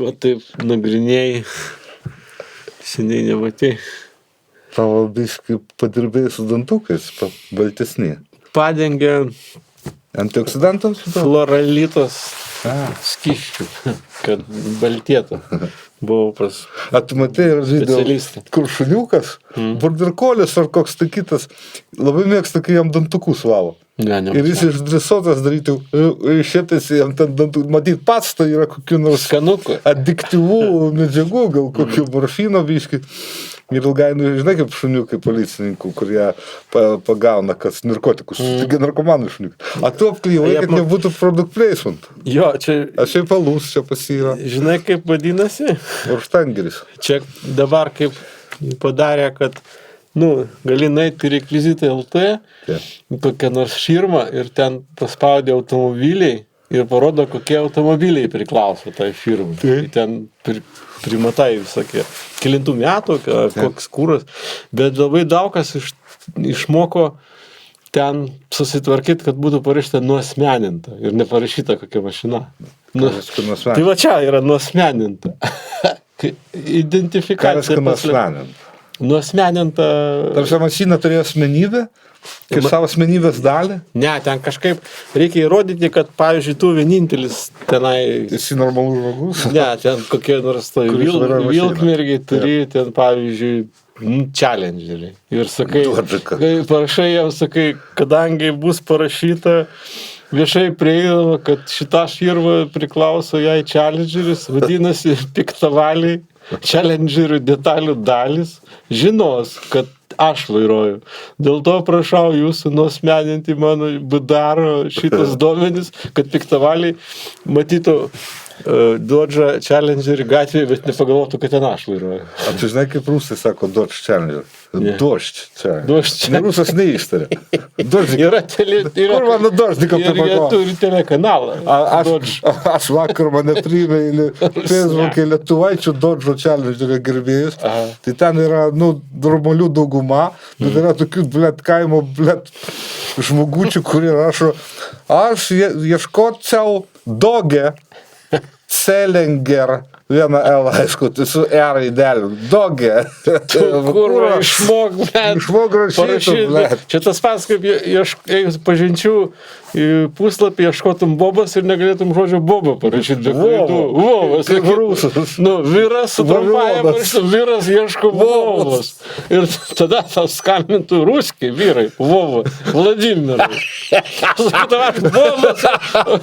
Ko taip nagrinėjai, seniai nematei. Tavo biškai padirbėjai su dantukais, baltesni. Padengia Antioksidantas? fluoralitos skysčių, kad baltėtų. Buvau pas Tu matei, specialistą. kur šuniukas, borderkolis ar koks tai kitas, labai mėgsta, kai jam dantukus valo. Ne, Ir jis išdresuotas daryti, šėtasi jam ten dantų, matyt, pats tai yra kokių nors Skanukų. adiktyvų medžiagų, gal kokių morfino biškai. Ir ilgainiui, žinai, kaip šuniukai policininkų, kurie pagauna, kas narkotikus, taigi narkomanų šuniukai. A tu apklyvai, kad nebūtų product placement. Jo, čia, Aš šiaip palūs čia pasyra. žinai, kaip vadinasi? Urštangeris. Čia dabar kaip padarė, kad, gali nueiti į rekvizitai LT, kokią nors širmą ir ten paspaudė automobiliai ir parodo, kokie automobiliai priklauso tai širmai. Tai ten primatai visokie kelintų metų, koks kūras, bet labai daug kas išmoko ten susitvarkyti, kad būtų parašyta nuosmeninta ir neparašyta kokia mašina. Tai va čia yra nuosmeninta. Identifikacija. Nuosmeninta. Tarsi mašina turėjo asmenybę, kaip savo asmenybės dalį. Ne, ten kažkaip reikia įrodyti, kad, pavyzdžiui, tu vienintelis tenai... Esi normalus žmogus. Ne, ten kokie nors vilkmergiai turi, ten, pavyzdžiui, challengerį. Ir sakai, kai parašai jam, sakai, kadangi bus parašyta viešai prieinama, kad šita širma priklauso jai challengeris, vadinasi, piktavaliai, challengerių detalių dalis, žinos, kad aš vairuoju. Dėl to prašau jūsų nuosmeninti mano BDR šitas duomenis, kad piktavaliai matytų Dodge Challengerį gatvėje, bet nepagalvotų, kad ten aš vairuoju. A tu žinai, kaip rusai sako Dodge Challenger? Dodge Challenger. Dodge. Ne, rusas neištarė. Kur mano Dodžniką ir jie turi telekanalą. Aš vakar mane priėmė į Facebook'e lietuvaičių Dodge Challengerio gerbėjus. Tai ten yra, normalių dauguma, bet yra tokių, kaimo, žmogučių, kurie rašo, aš ieškočiau Dodge Challenger, vieną L, aišku, tai su R įdėliu. Dogė. Kur išmok rašyti. Čia tas pats, kaip pažinčių puslapį ieškotum bobas ir negalėtum žodžio boba parašyti. Vovas. Kaip rusas. Vyras su trumpąja parašytų, vyras ieško vovos. Ir tada tau skambintų ruskiai vyrai. Vovo. Vladimirai. Sakytum, aš vovas.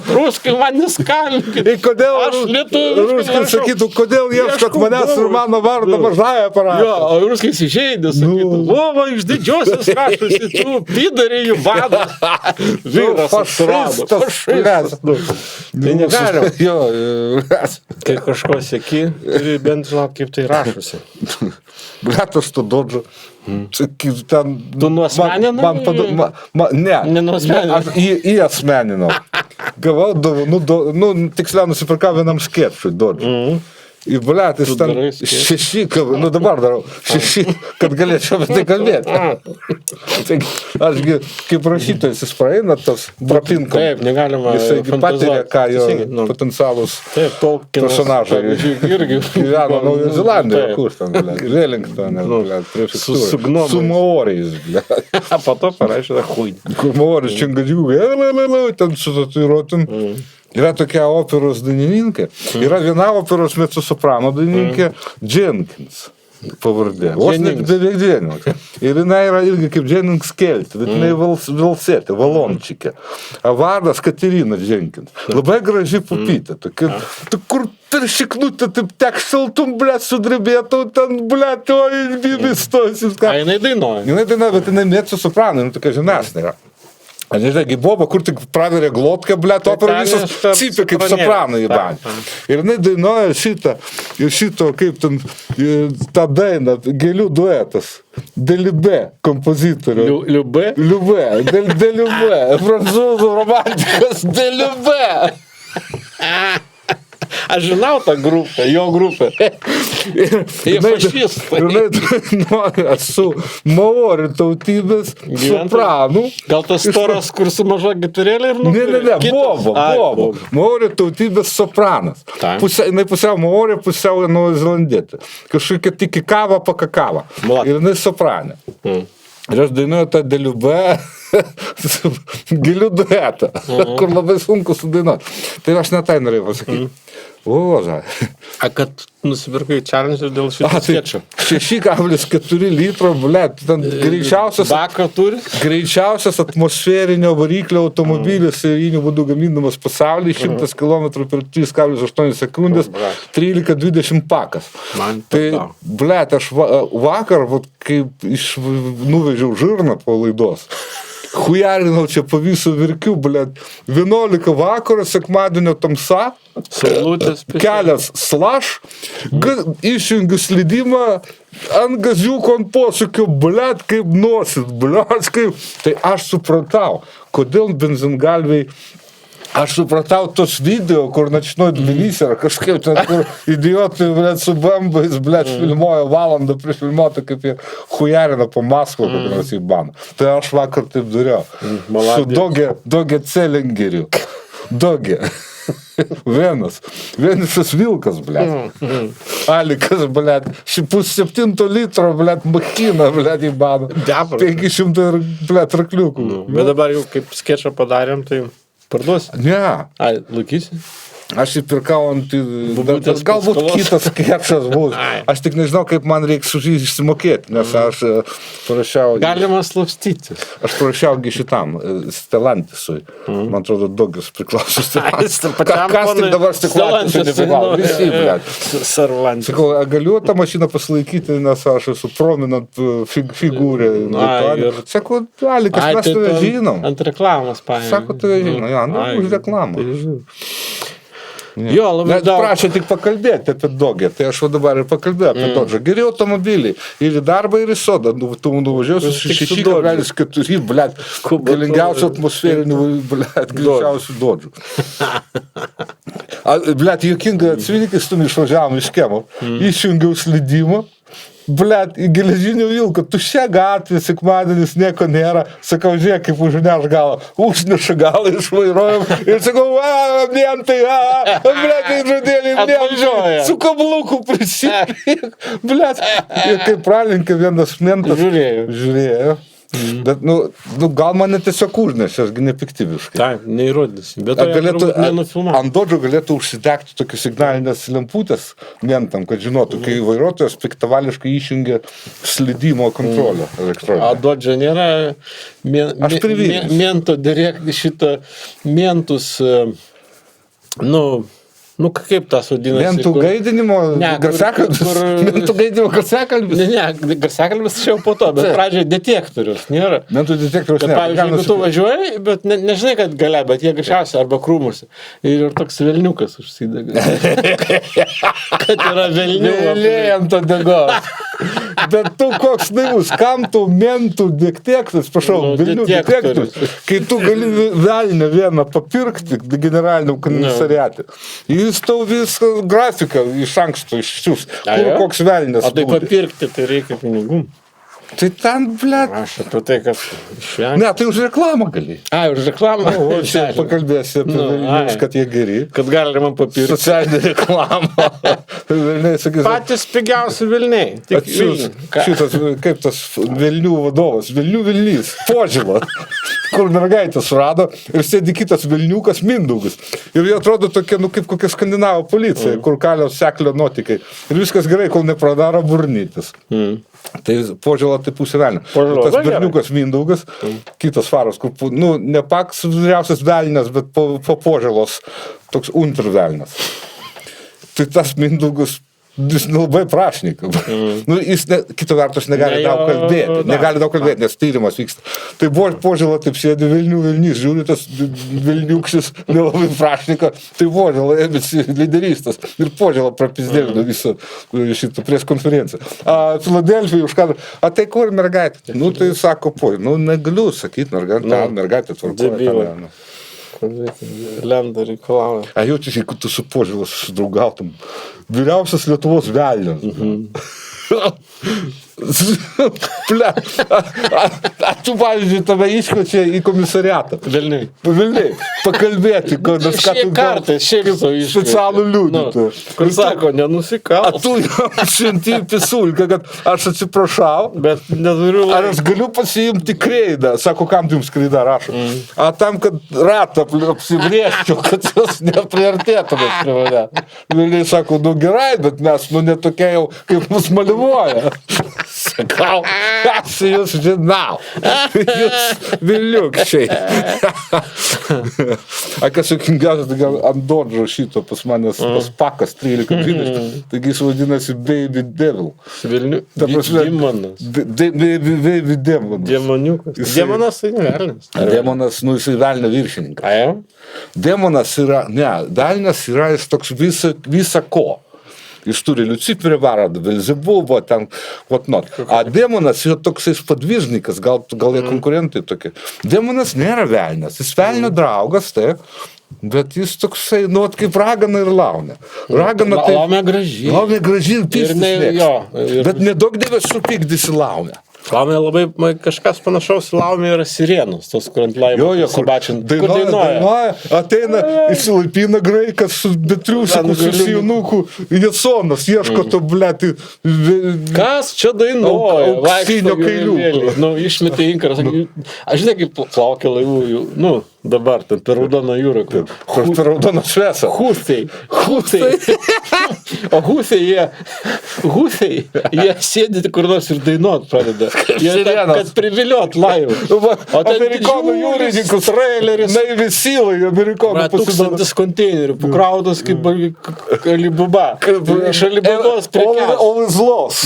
Ruskiai man neskambinkit. Aš lietuviškai Ruskiai sakytų, kodėl ieškot manęs ir mano vardą mažąją parašą. Jo, o ruskiai įsižeidė, sakytų, vovo iš didžiosios raštus į tų pidariai jų vadą. Vyras atsirado. Fašistas. Tai negalima. Jo. Kai kažko seki, turi bent žinot, kaip tai rašosi. Aš tu Dodžą. Ten... Tu nuosmeninai? Ne. Nenuosmeninai? Aš į asmeninau. Gavau, tiksliau nusipirkau vienam sketšui Dodžą. Ir jis ten 6, dabar darau 6, kad galėčiau apie tai kalbėti. Ašgi, kaip rašytojas, jis praeina tas prapinkom. Taip, negalima jisai patiria, ką jo potencialus personažai gyveno Naujojo Zelandijoje, kur ten, Wellingtone, su maoriais. Po to parašyta huj. Kur maoris čingadžiugai, ten su tatuiruotim. Yra tokia operos dainininkė. Yra viena operos mezzosoprano dainininkė Jenkins pavardė. Vos net beveik Jenkins. Ir jinai yra irgi kaip Jennings Kelti, bet jinai valsetė, valončikė. Vardas Katerina Jenkins. Labai graži pupytė. Kur per šiknutę taip tekšteltum, sudrebėtų ten, oi, bibis stosis. A jinai dainuoja? Jinai dainuoja, bet jinai mezzosoprano, tokia žemesnė yra. A nežinai, kaip boba, kur tik praverė glotkę, opera visos cypia kaip sopranai į banį. Ir jinai dainuoja šitą, ir šito, kaip ten, tą dainą, gėlių duetas. Delibė kompozitorių. Liubė? Liubė, Delibė, prancūzų romantikas Delibė. Aš žinau tą grupę, jo grupę. Jie fašistai. Esu maorių tautybės sopranų. Gal tas storas, kur su maža gitarėlė ir Ne, Bobo. Maorių tautybės sopranas. Jinai pusiau maorių, pusiau naujazelandietė. Kažkokia tik į kavą pakakavą. Ir jinai sopranė. Ir aš dainuoju tą Deliubę gilių duetą, kur labai sunku sudainuoti. Tai aš ne tai norėjau pasakyti. A kad nusipirkai challenge dėl šito skečio? 6,4 litro, blėt, ten greičiausias atmosferinio variklio automobilis seriniu būdu gaminamas pasaulyje, 100 km per 3,8 sekundės, 13-20 pakas. Tai, blėt, aš vakar, kai nuvežiau žirną po laidos, hujarinau čia po visų virkių, blėt, 11 vakaro, sekmadienio tamsa, kelias slash, išjungiu slydimą, ant gaziuko ant posūkio, blėt, kaip nosit, blėt, kaip. Tai aš supratau, kodėl benzingalviai. Aš supratau tos video, kur Načinoj Tbilisy ar kažkaip ten, kur idiotai, blėt, su bambais, blėt, filmuoja valandą prieš filmuotą, kaip jie hujarina po Maskvą, kaip nors į baną. Tai aš vakar taip dariau. Su Doge Celingeriu. Doge. Vienas vilkas, blėt. Alikas, blėt. 6,7 litro, blėt, machina, blėt, į baną. 500, blėt, rakliukų. Bet dabar jau kaip skečą padarėm, tai parduosi? Ne. Ai, laikysi? Aš įpirkau ant... Galbūt kitas skečas bus. Aš tik nežinau, kaip man reiks už jį išsimokėti, nes aš parašiau... Galima slapstytis. Aš parašiaugi šitam, Stelantisui. Man atrodo, Dogis priklauso Stelantisui. Kas tik dabar Stelantisui nepriklauso? Visi, blėt. Sarlantis. Sakau, galiu tą mašiną pasilaikyti, nes aš esu prominent figūrė. Sakau, Alikas, mes tave žinom. Ant reklamos paėmė. Sako, tave žinom. Už reklamą. Jo, labai daug. Prašė tik pakalbėti apie Dogę, tai aš dabar ir pakalbėjau apie Dodžą. Geri automobiliai, ir į darbą, ir į sodą. Tu nuvažiuosiu 6,4, blėt, galingiausių atmosferinių, blėt, greičiausių Dodžių. Blėt, juokingai atsivini, kai su tumi išvažiavom iš Kemo, išjungiau slydimą, blėt, į geležinį vilką, tuščia gatvė, sekmadienis, nieko nėra. Sakau, žiūrėk, kaip užneš galą. Užneša galą, išvairuojam. Ir sakau, mentai, blėt, tai žodėlį, mentai, su kabluku prisipėk. Blėt, ir kaip pralinkė vienas mentas. Žiūrėjo. Bet, gal mane tiesiog užnešė, ašgi nepiktybiškai. Taip, neįrodysi. Bet to nenufilmavo. Ant Dodžio galėtų užsidegti tokius signalinės lemputės mentam, kad žinotų, kai vairuotojas piktavališkai išjungia slydimo kontrolę elektroninę. A Dodžio nėra mento direkt šitą mentus, kaip tas vadinasi? Mentų gaidinimo garsiakalbis? Mentų gaidinimo garsiakalbis? Ne, garsiakalbis čia jau po to, bet pradžioje detektorius nėra. Mentų detektorius nėra. Pavyzdžiui, jeigu tu važiuoji, bet nežinai, kad galia, bet jie greičiausiai arba krūmuose. Ir toks velniukas užsidega. Kad yra velnių. Vėliai ant to degos. Bet tu koks naivus, kam tu mentų detektorius, prašau, velnių detektorius, kai tu gali velnę vieną papirkti generaliniam komisariate. Jis tau visą grafiką iš anksto išsiūs, kur koks velnės būdė. O tai papirkti, tai reikia pinigų. Tai ten, blėt. Aš apie tai, kad išvengti. Ne, tai už reklamą gali. Už reklamą. O čia pakalbėsi apie velnius, kad jie geri. Kad galima papirkti. Socialinė reklama. Patys pigiausi velniai. Šitas, kaip tas velnių vadovas, velnių velnys, Požila, kur mergaitę surado ir sėdi kitas velniukas Mindaugas. Ir jie atrodo tokie, kaip kokia skandinavo policija, kur kalios seklio nuotykai. Ir viskas gerai, kol nepradaro burnytis. Tai Požila tai pusė velnio. Tas berniukas Mindaugas, kitas Faras, kur, ne paks vyriausias velnės, bet po Požilos toks untervelnės. Tai tas Mindaugas, jis labai prašnikas. Jis, kita vertus, negali daug kalbėti, nes tyrimas vyksta. Tai Požila taip sėdi velnys, žiūri tas velniukšis, nelabai prašnika, tai Požila ėmėsi lyderystas. Ir Požila prapizdėlino visą šitą pries konferenciją. Filadelfijai už kadrą, tai kur mergaitė? Tai sako, negaliu sakyti, mergaitė tvarkoja. Lenda reikalauja. A jau tik, jeigu tu su Požėlas sudraugautum. Vyriausias Lietuvos velnias. Ple, tu, pavyzdžiui, tave iškviečia į komisariatą. Velniai. Pakalbėti, nes ką tu kartais, šiaip savo iškviečia. Specialų liudytą. Kur sako, nenusikal. Tu jam šinti pisulką, kad aš atsiprašau, bet neturiu ar aš galiu pasiimti kreidą. Sako, kam jums kreida rašo? A tam, kad ratą apsibrėžčiau, kad jūs nepriartėtumėt prie mane. Vėliai sako, gerai, bet mes netokie jau, kaip mus malivuoja. Sakau, aš jūs žinau. Jūs Viliukščiai. A kas juokingiausia, tai gal ant dodžo šito pas manęs pas pakas 13-20, taigi jis vadinasi Baby Devil. Demonas. Baby Demonas. Demoniukas. Demonas tai velnias. Demonas, jisai velnio viršininkas. A jau? Demonas yra, velnias yra jis toks visa ko. Jis turi Liuciferį varadą, Belzebubo, ten, whatnot. A demonas yra toksai padvižnikas, gal jie konkurentai tokie. Demonas nėra velnias, jis velnio draugas, tai, bet jis toksai, kaip ragana ir laumė. Ragana tai... Laumė graži. Laumė graži ir pistis mėgsta. Bet nedaug dievės supykdysi laumę. Laumė labai kažkas panašaus laumė yra sirenos, tos, kur ant laivo pasibačint. Kur dainuoja. Ateina, įsilaipina graikas su betriusiku, su sijonukų, Jasonas ieško to, blėti. Kas čia dainuoja? Auksinio kailiuko. Išmetė inkarą. Aš žinai, kaip plaukia laivų, dabar, ten per Raudoną jūrą. Per Raudoną šviesą. Husiai. O husiai, jie sėdi kur nors ir dainuot pradeda. Kad priviliot laivų. O ten amerikonų jūrininkus traileris. Navy Sealai, amerikonų pasidarė. 1000 konteinerių, pakrautas kaip Alibuba. Iš Alibabos prekias. All is lost.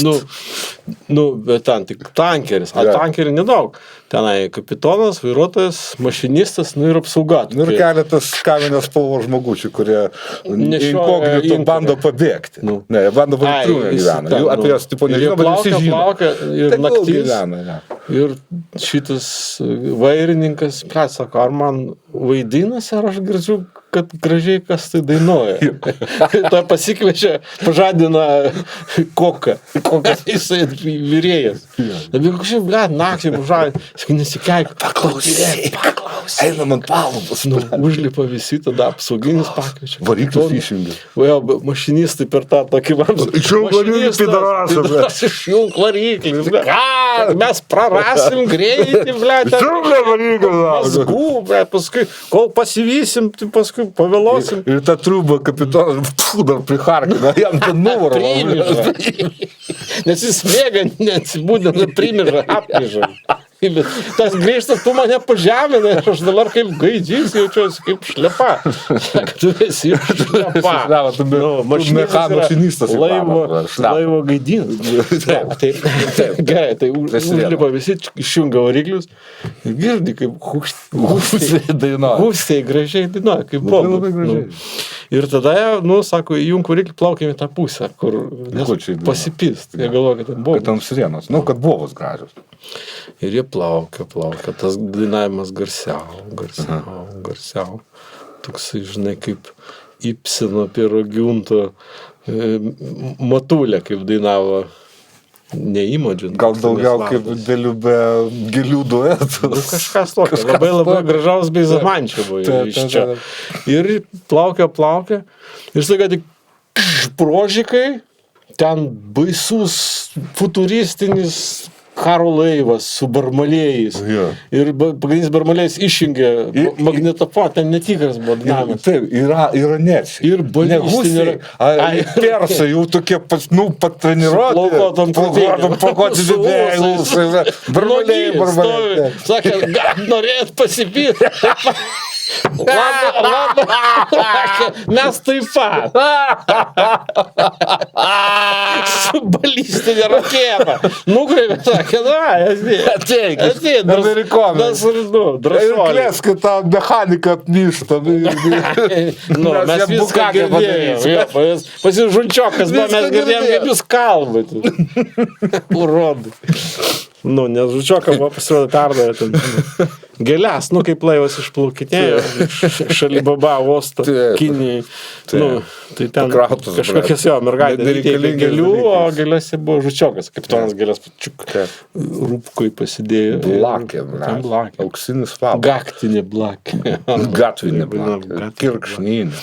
Bet ten tik tankeris. A tankerį nedaug. Tenai kapitonas, vairuotojas, mašinistas, ir apsauga. Ir keletas kaminės spalvos žmogučių, kurie inkognito bando pabėgti. Ne, jie bando pabėgti gyvena. Jų apie jas tipo nežino, bet visi žino. Plaukia ir naktis. Ir šitas vairininkas, sako, ar man vaidinasi, ar aš girdžiu, kad gražiai kas tai dainuoja. Ta pasikviečia, pažadina koką. Kokas jisai vyrėjas. Bet kažkaip, naktį pažadina. Sakai, nesikeik. Paklausyk. Einam ant palubos. Užlipa visi, tada apsauginis pakviečia. Variklius išjungia. Mašinistai per tą tokį vamzdį. Išjung variklį, pidarasą. Išjung variklį. Ką? Mes prarasim greitį, blėt. Išjung variklį. Mazgų, blėt. Paskui, kol pasivysim, tai paskui pavėlosim. Ir ta trūba kapitonas dar priharkina, jam ten nuvarą. Nes jis mėga, neatsibūdina, primėža, apmėža. Tas grįžtas, tu mane pažeminai, aš dabar kaip gaidys jaučiuosi, kaip šlepa. Tu esi šlepa. Mašinistas. Laivo gaidinas. Gerai, tai užlipa visi, išjungia variklius. Girdi, kaip husiai gražiai dainuoja, kaip bobu. Ir tada, sako, įjunk variklį, plaukiam į tą pusę, kur pasipist. Jie galvoja, kad ten bobas. Kad tam sirenos, kad bobas gražios. Ir jie plaukia. Tas dainavimas garsiau. Toksai, žinai, kaip Ibseno Pirogiunto Matulė, kaip dainavo neįmodžiant. Gal daugiau kaip dėlių be gėlių duetų. Kažkas tokio. Labai gražaus bei zamančio buvo iš čia. Ir plaukia. Ir staiga tik prožikai, ten baisus futuristinis karo laivas su barmalėjais. Ir pagrindinis barmalėjais išjungė magnetofoną, ten netikras buvo dinamas. Taip, iraniečiai. Ir balistinė. Persai jau tokie, patreniruoti. Plaukotom krūtėlėm. Barmalėjai. Sakė, norėjot pasipyti. Mes taip pat. Su balistinė raketa. Nugreibė, sakė, ateik, amerikonas. Ir klėsk, kad tą mechaniką apmyštą. Mes viską girdėjom. Pasižunčiokas, mes girdėjom, kaip jūs kalbate. Urodai. Nu, nes Žučioka buvo pasirodę perdavę ten gėlės, nu, kaip laivas išplaukinėjo, Šalibaba uosto, Kinijai. Nu, tai ten Pakrautas, kažkokias jo mergaitės nereikalingas gėlių, o dalykas. gėlėse buvo Žučiokas, kaip tonas gėlės rūpkui pasidėjo. Blakė, Ten blakė. auksinis fabas. Gaktinė blakė. Gatvinė blakė. Kirkšninė.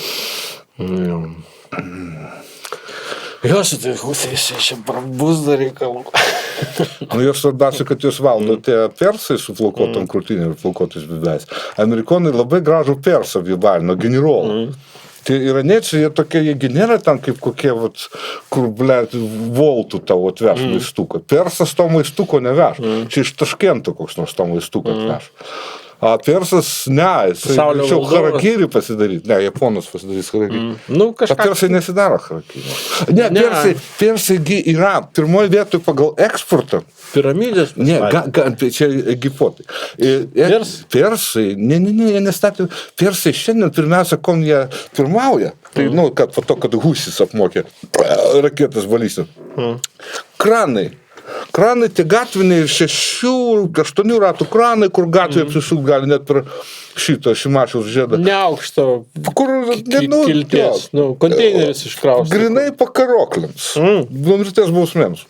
Jos, tai Husais čia bus dar reikalų. Nu, jos svarbiausia, kad jūs valdo tie persai su plaukotom krūtinėm ir plaukotais bibės. Amerikonai labai gražų persą vyvalino, generolą. Tai iraniečiai, jie tokie, jie nėra ten kaip kokie, vat, kur, blėt, voltų tavo atveš maistuką. Persas to maistuko neveš. Čia iš Taškento koks nors to maistuko atveš. A persas, ne, jisai greičiau harakiri pasidaryti. Ne, japonas pasidarys harakiri. Nu, kažką. O persai nesidaro harakiri. Ne, persai yra pirmoje vietoje pagal eksportą. Piramidės? Ne, čia egipotai. Persai, ne, jie nestatė. Persai šiandien pirmiausia, ko jie pirmauja, tai, nu, kad po to, kad Husis apmokė raketas balystų. Kranai, tie gatviniai 6-8 ratų kranai, kur gatvėje apsisuk gali net per šito Šimašiaus žiedą. Neaukšto kilties, konteineris iškraus. Grinai pakarokliams, mirties bausmėms.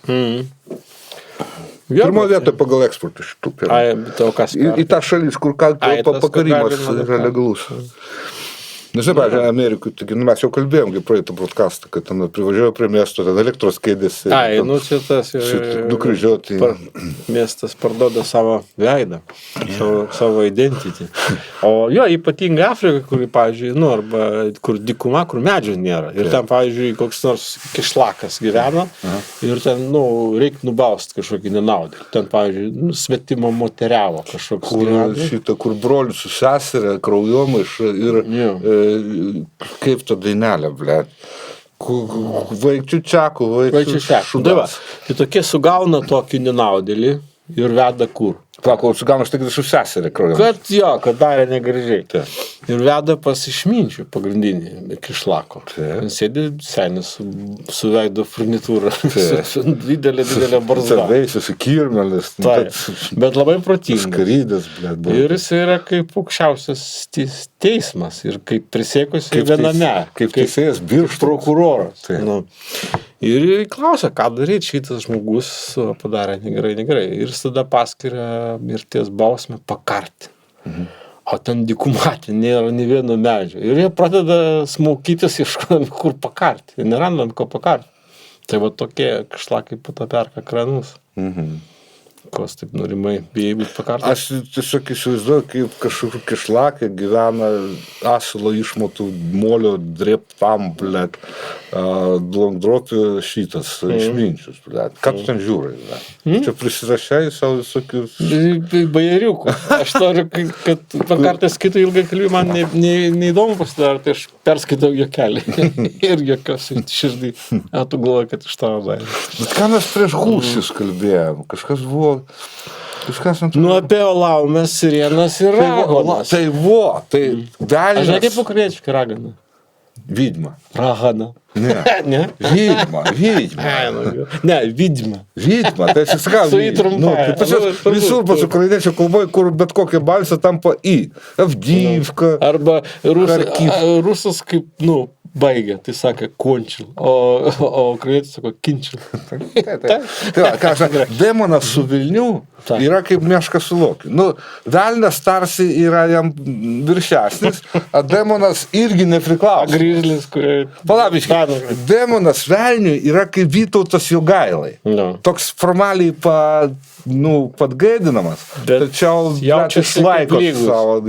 Pirmo vietoje pagal eksportą šitų. Į tą šalis, kur pakarimas yra legalus. Nes, pavyzdžiui, Amerikui, mes jau kalbėjom, praeitą broadcastą, kad ten privažiuoja prie miesto, ten elektros kėdėsi. Nu čia tas nukryžiuoti. Miestas parduoda savo veidą, savo identitį. O jo, ypatingai Afrika, kur, pavyzdžiui, nu, arba kur dykuma, kur medžių nėra. Ir ten, pavyzdžiui, koks nors kišlakas gyvena ir ten, nu, reikia nubaust kažkokį nenaudį. Ten, pavyzdžiui, svetimo moteriavo kažkoks gyvena. Kur brolius su seserė, kraujomaiš ir kaip ta dainelė, blėt. Vaikčių čiakų, vaikčių šudas. Tai tokie sugauna tokį nenaudėlį ir veda kur? Kol sugauna štai su seserė kraujomaiš. Kad jo, kad darė negražiai. Ir veda pas išminčių pagrindinį kišlako. Sėdi senis su veido furnitūra. Su didelė barzda. Veisius į kirmelis. Bet labai protingas. Skarydės, blėt. Ir jis yra kaip aukščiausias teismas. Ir kaip prisiekusi viename. Kaip teisėjas birštas. Prokuroras. Ir klausia, ką daryti, šitas žmogus padarė negerai. Ir jis tada paskiria mirties bausmę pakarti. O ten dykumatė, nėra nė vieno medžio. Ir jie pradeda smaukytis, ieškodami, kur pakarti. Ir nerandant, ko pakarti. Tai va tokie kažlakai po to perka kranus. Kos taip norimai, bijai būti pakartas. Aš tiesiog įsivaizduoju, kaip kažkur kišlakė gyvena asilo išmatų molio dreptam, blėt, blondropių šitas išminčius, blėt. Ką tu ten žiūrai, blėt? Čia prisirašiai savo visokius... Bajeriukų. Aš noriu, kad pakartas kitų ilgai kalbį, man neįdomu pasidarė, tai aš perskaitau jokelį. Ir jokios širdį. Tu galvoji, kad iš tavo darė. Bet ką mes prieš Husius kalbėjom? Kažkas buvo... Nu, apie laumės, sirenas ir raganas. Tai velnias... Aš žinai, kaip ukrainietiškai ragana? Vidma. Ragana. Ne. Vidma. Ne, vidma. Vidma, tai aš įsakau. Su įtrumpąją. Visur pas ukrainiečių kalboje, kur bet kokia balsą tampa į. Avdyvka. Arba rusas kaip, nu, baigia, tai sakė končil, o ukrainietis sako kinčil. Demonas su Vilniu yra kaip meškas su lokiu. Nu, velnias tarsi yra jam viršesnis, o demonas irgi nepriklauso. Grizlis, kurie... Palabiškai, demonas velniui yra kaip Vytautas Jogailai. Toks formaliai padgaidinamas, tačiau išlaiko savo,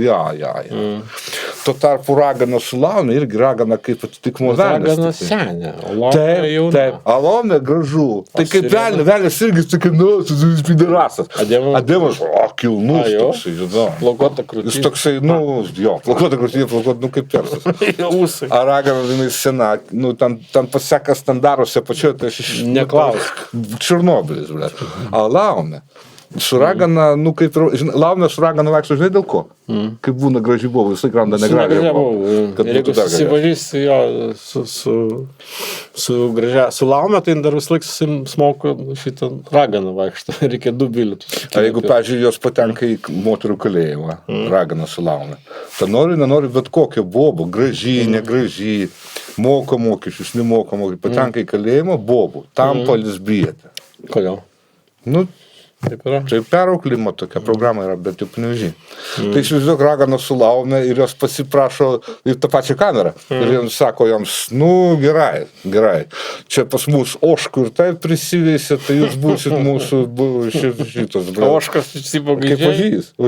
Tuo tarpu ragana su laumė, irgi ragana kaip atitikmo velnias. Ragana senė, o laumė jauna. A laumė gražu. Tai kaip velnias irgi sakai, tu spiderasas. A demonas, kilnus toksai, žinau. Plaukuota krūtinė. Jis toksai, plaukuota krūtinė, kaip persas. A ragana, jinai sena, ten paseka standaruose pačioje, tai aš neklaus. Černobylis, blėt. A laumė. Su ragana, nu kaip ir, laumė su ragana vaikšto, žinai dėl ko? Kaip būna graži bobų, visai randa negražią bobų. Ir jeigu susipažįsti jo su laumė, tai dar vis laik susimoku šitą raganą vaikšto. Reikia 2 bilietus. A jeigu, pavyzdžiui, jos patenka į moterų kalėjimą, ragana su laumė, tai nenori bet kokią bobų, graži, negraži, moka mokesčius, nemoka mokesčius, patenka į kalėjimą, bobų, tampa lesbietė. Kodėl? Nu, taip yra. Tai perauklimo tokia programa yra, bet jau paniužiai. Tai įsivaizduok raganą su laumė ir jos pasiprašo į tą pačią kamerą. Ir jiems sako joms, nu gerai. Čia pas mus oškų ir taip prisiveisė, tai jūs būsit mūsų šitos. Oškas įsipagai. Kaip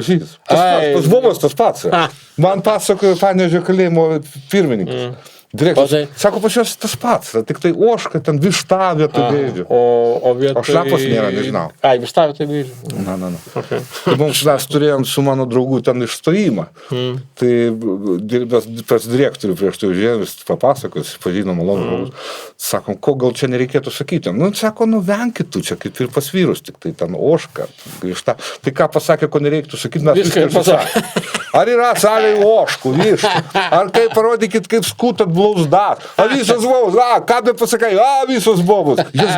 ožys. Tas bobas tas pats. Man pasakojo Panevėžio kalėjimo pirmininkas. Direktorius. Sako, pas jos tas pats, tik tai oška, ten višta vietoj gaidžių. O šlapas nėra, nežinau. Ai, višta vietoj gaidžių. Na. Okay. Tai mums mes turėjom su mano draugu ten išstojimą. Tai pas direktorių prieš tai užėjęs papasakos, pažino malonų žmogus. Sakom, ko gal čia nereikėtų sakyti? Nu, sako, venkit tu čia, kaip ir pas vyrus, tik tai ten oška, višta. Tai ką pasakė, ko nereiktų sakyti, mes viską ir pasakė. Ar yra salėje oškų, vištų? Ar kaip parodykit, kaip skutat blauzdas? A visos bobos, ką be pasakai, visos bobos. Jas,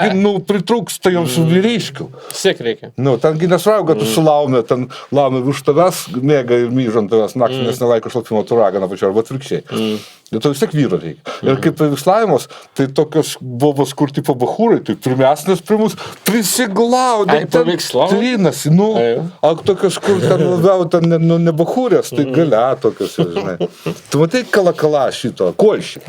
pritrūksta joms vyriškių. Siek reikia. Tengi nesvarbu, kad tu su laumė, ten laumė virš tavęs, mėga ir myžo ant tavęs naktį, nes nelaiko šlapimo tu raganą pačiu, arba atvirkščiai. Ir to vis tiek vyro reikia. Ir kaip paveikslavimos, tai tokios bobos, kur tipo bachūrai, tai pirmesnės prie mus prisiglaudė, ten trinasi, tokios, kur ten labiau ne bachūrės, tai galia tokios, žinai. Tu matai kalakala šito, kolšį.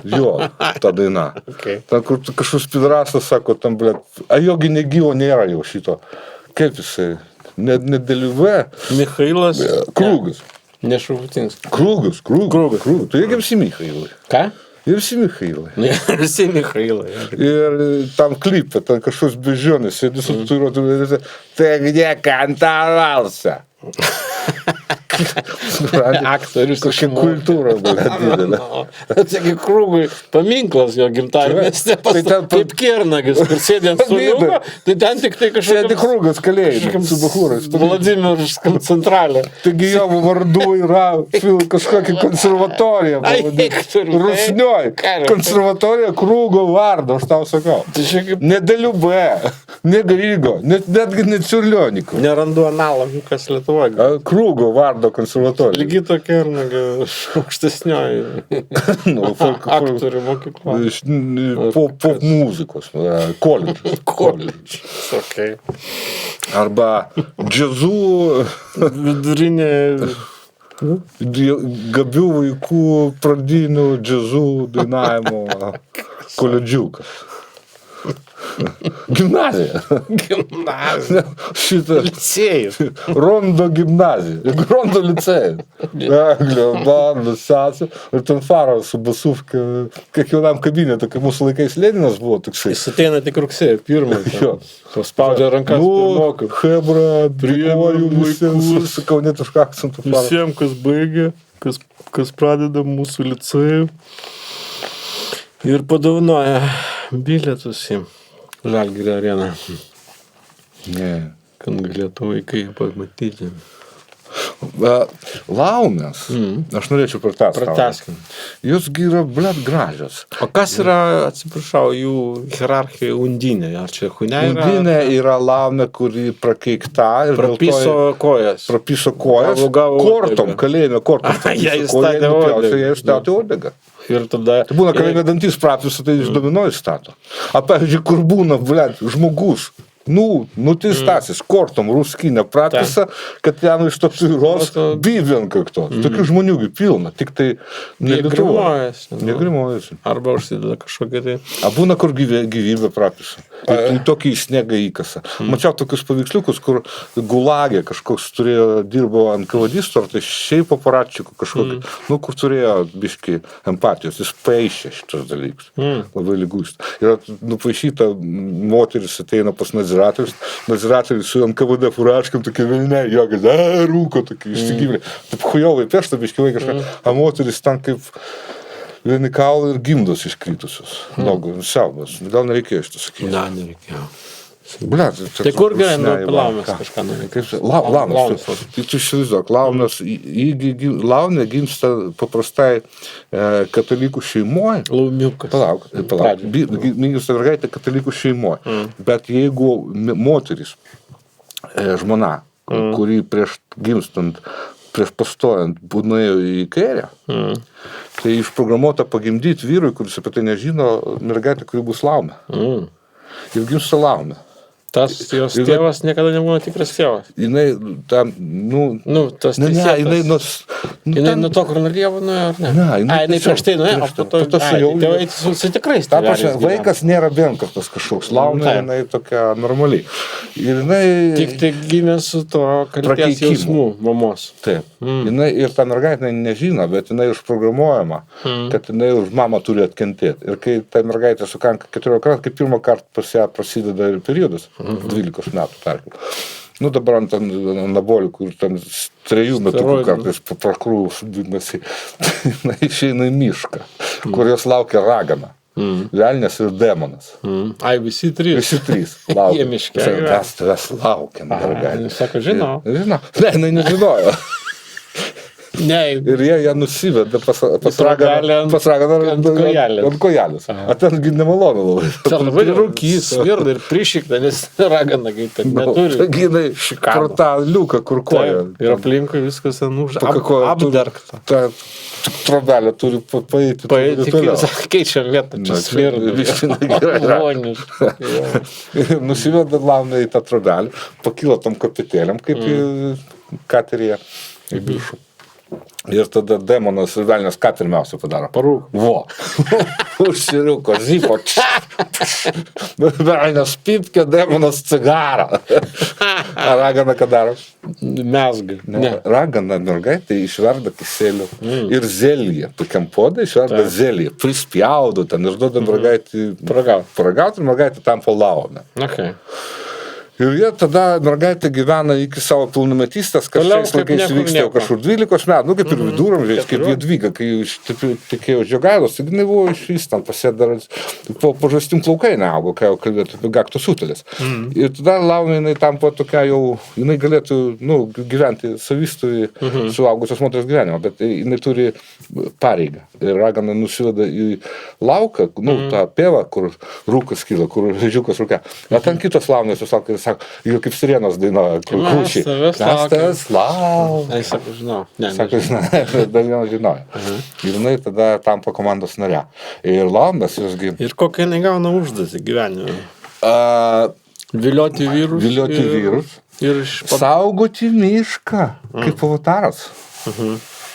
Jo, ta daina. Ten, kur kažkoks pidrasas sako, tam, blėt, a jogi negyvo nėra jau šito. Kaip jisai? Nedalyvė. Michailas. Krūgas. Ne Šavutinskis. Krūgas. Tai jeigu visi Michailai. Ką? Ir visi Michailai. Visi Michailai. Ir tam klipė, ten kažkoks bežionis, ir visų turiuotų, tai где kantaralsa? Aktorius. Kažkokia kultūra buvo didelė. Atsakė, Krūgui paminklas jo gimtajame mieste, kaip Kernagis, kur sėdė ant suoliuko, tai ten tik tai kažkokia... Sėdė Krūgas kalėjime su bachūrais. Vladimirskas centralė. Taigi jo vardu yra kažkokia konservatorija. Rusnioj. Konservatorija Krūgo vardo, aš tau sakau. Ne Deliubė, ne Grygo, netgi ne Čiurlioniko. Nerandu analogų, kas Lietuvoje. Krūgo vardo konservatorija. Lygiai tokia Kernagio aukštesnioji aktorių mokykla. Pop muzikos. Koledžas. Okay. Arba džiazų vidurinė gabių vaikų pradinių džiazų dainavimo koledžiukas. Gimnazija. Šitą. Licėjus. Rondo gimnazija. Rondo licėjus. Eglio, bandas, sesė. Ir ten faras su basufka. Kiekvienam kabinete, kai mūsų laikais Leninas buvo toksai. Jis ateina tik rugsėjo, pirmą. Spaudžia rankas pirmokų. Hebra, priemojų visiems su kaunietišku akcentu. Visiems, kas baigė, kas pradeda mūsų licėjų. Ir padovanoja bilietus į Žalgirio areną. Ne. Kad galėtų vaikai pamatyti. Laumės. Aš norėčiau pratęskim. Jos yra, blėt, gražios. O kas yra, atsiprašau, jų hierarchija undinė? Ar čia hunia yra? Undinė yra laumė, kuri prakeikta. Prapiso kojas. Kortom, kalėjime kortom. Jie įstatė odegą. Ir tada... Tai būna, kalėjime dantys prapiso, tai iš domino įstato. A, pavyzdžiui, kur būna, blėt, žmogus. Tai stasis kortom ruskinę pratisą, kad ten iš tatuiros bybien kaktos. Tokių žmonių pilna, tik tai negrimuojasi. Arba užsideda kažkokia tai... A būna, kur gyvybė pratisą. Tai tokį snegą įkasa. Mačiau tokius paveiksliukus, kur gulagė kažkoks dirbo ant kavadisto, ar tai šiaip aparatčikų kažkokį, kur turėjo biškį empatijos. Jis paaišė šitos dalykus. Labai lygus. Yra nupaišyta, moteris ateina pas Naziratorius su NKVD furaškiam, tokie vilniai, jogas, rūko, tokie išsigyvė. Taip hujovai pešta biškį kažką, a moteris ten kaip vieni kaulai ir gimdos iškritusios. Siaubas. Gal nereikėjo šitą sakyti? Ne, nereikėjo. Ble, Tai kur gerai, launas kažką nuveikti? Launas. Tai tu išsivaizduok, launė gimsta paprastai katalikų šeimoje. Laumiukas. Palauk. Gimsta mergaitė katalikų šeimoje. Bet jeigu moteris, žmona, kuri prieš gimstant, prieš pastojant nuėjo į kairę, tai išprogramuota pagimdyti vyrui, kuris apie tai nežino, mergaitė, kuri bus laumė. Ir gimsta laumė. Tas jos tėvas niekada nebūna tikras tėvas. Jinai tam, tas jinai nuo to, kur norėjo, ar ne? Jinai prieš tai nuėjo, o po to tėvai su tikrais tėveliais gyvena. Vaikas nėra vienkartas kažkoks, laumė, jinai tokia normaliai. Ir jinai... Tik tai gimė su to kaltės jausmų mamos. Taip. Ir ta mergaitė nežino, bet jinai užprogramuojama, kad jinai už mamą turi atkentėti. Ir kai ta mergaitė sukanka 14 kartų, kai pirmą kartą pas ją prasideda ir periodas, 12 metų, tarkim. Dabar ant anabolikų ir ten 3 metų kartais prakrūvus dinasi, išeina į mišką, kur jos laukia ragana. Velnias ir demonas. Visi 3. Visi 3 laukia. Jie miške. Mes tavęs laukiam, mergaitė. Sako, žinau. Ne, jinai nežinojo. Ne. Ir jie ją nusiveda pas raganą ant kojelės. O tengi nemalonu labai. Ten labai rūkys, smirda ir prišikta, nes ragana kaip neturi. Ginai pro tą liuką, kur koja. Ir aplinkui viskas apdarkta. Ta trobelė turi paeiti. Keičiam vietą, čia smirda. Nusiveda launai į tą trobelę, pakilo tom kapitėliam, kaip į kateryje į viršų. Ir tada demonas ir velnias ką pirmiausia padaro? Parūk. Vo. Užsiriuko, zypo. Velnias pipkė, demonas cigarą. Ragana ką daro? Mesga. Ragana mergaitė išverda kiselių. Ir zelyje. Tokiam podai išverda zelyje. Prispjaudo ten ir duoda mergaitį paragauti ir mergaitė tampa laumė. Okay. Ir jie tada mergaitė gyvena iki savo pilnametystės, kas šiais laikais vyksta jau kažkur 12 metų, kaip ir viduramžiais, kaip Jadvyga, kai tikėjo Žiogailos, tai jinai buvo išvis ten pasėdaras, po žastim plaukai neaugo, kai jau kalbėtų apie Gaktos utėlės. Ir tada laumė jinai tampa tokia jau, jinai galėtų gyventi savistui suaugusios moters gyvenimą, bet jinai turi pareigą. Ir ragana nusiveda į lauką, tą pievą, kur rūkas kyla, kur žiūkas rūkia. O ten kitos laumės susaukia ir sako, kaip sirenos dainuoja, kūšiai. Mes tavęs laukiam. Sako, žinau. Sako, žinau. Ir jinai tada tampa komandos nare. Ir laumas josgi... Ir kokią jinai gauna užduotį gyvenime? Vilioti vyrus. Ir saugoti mišką, kaip avataras.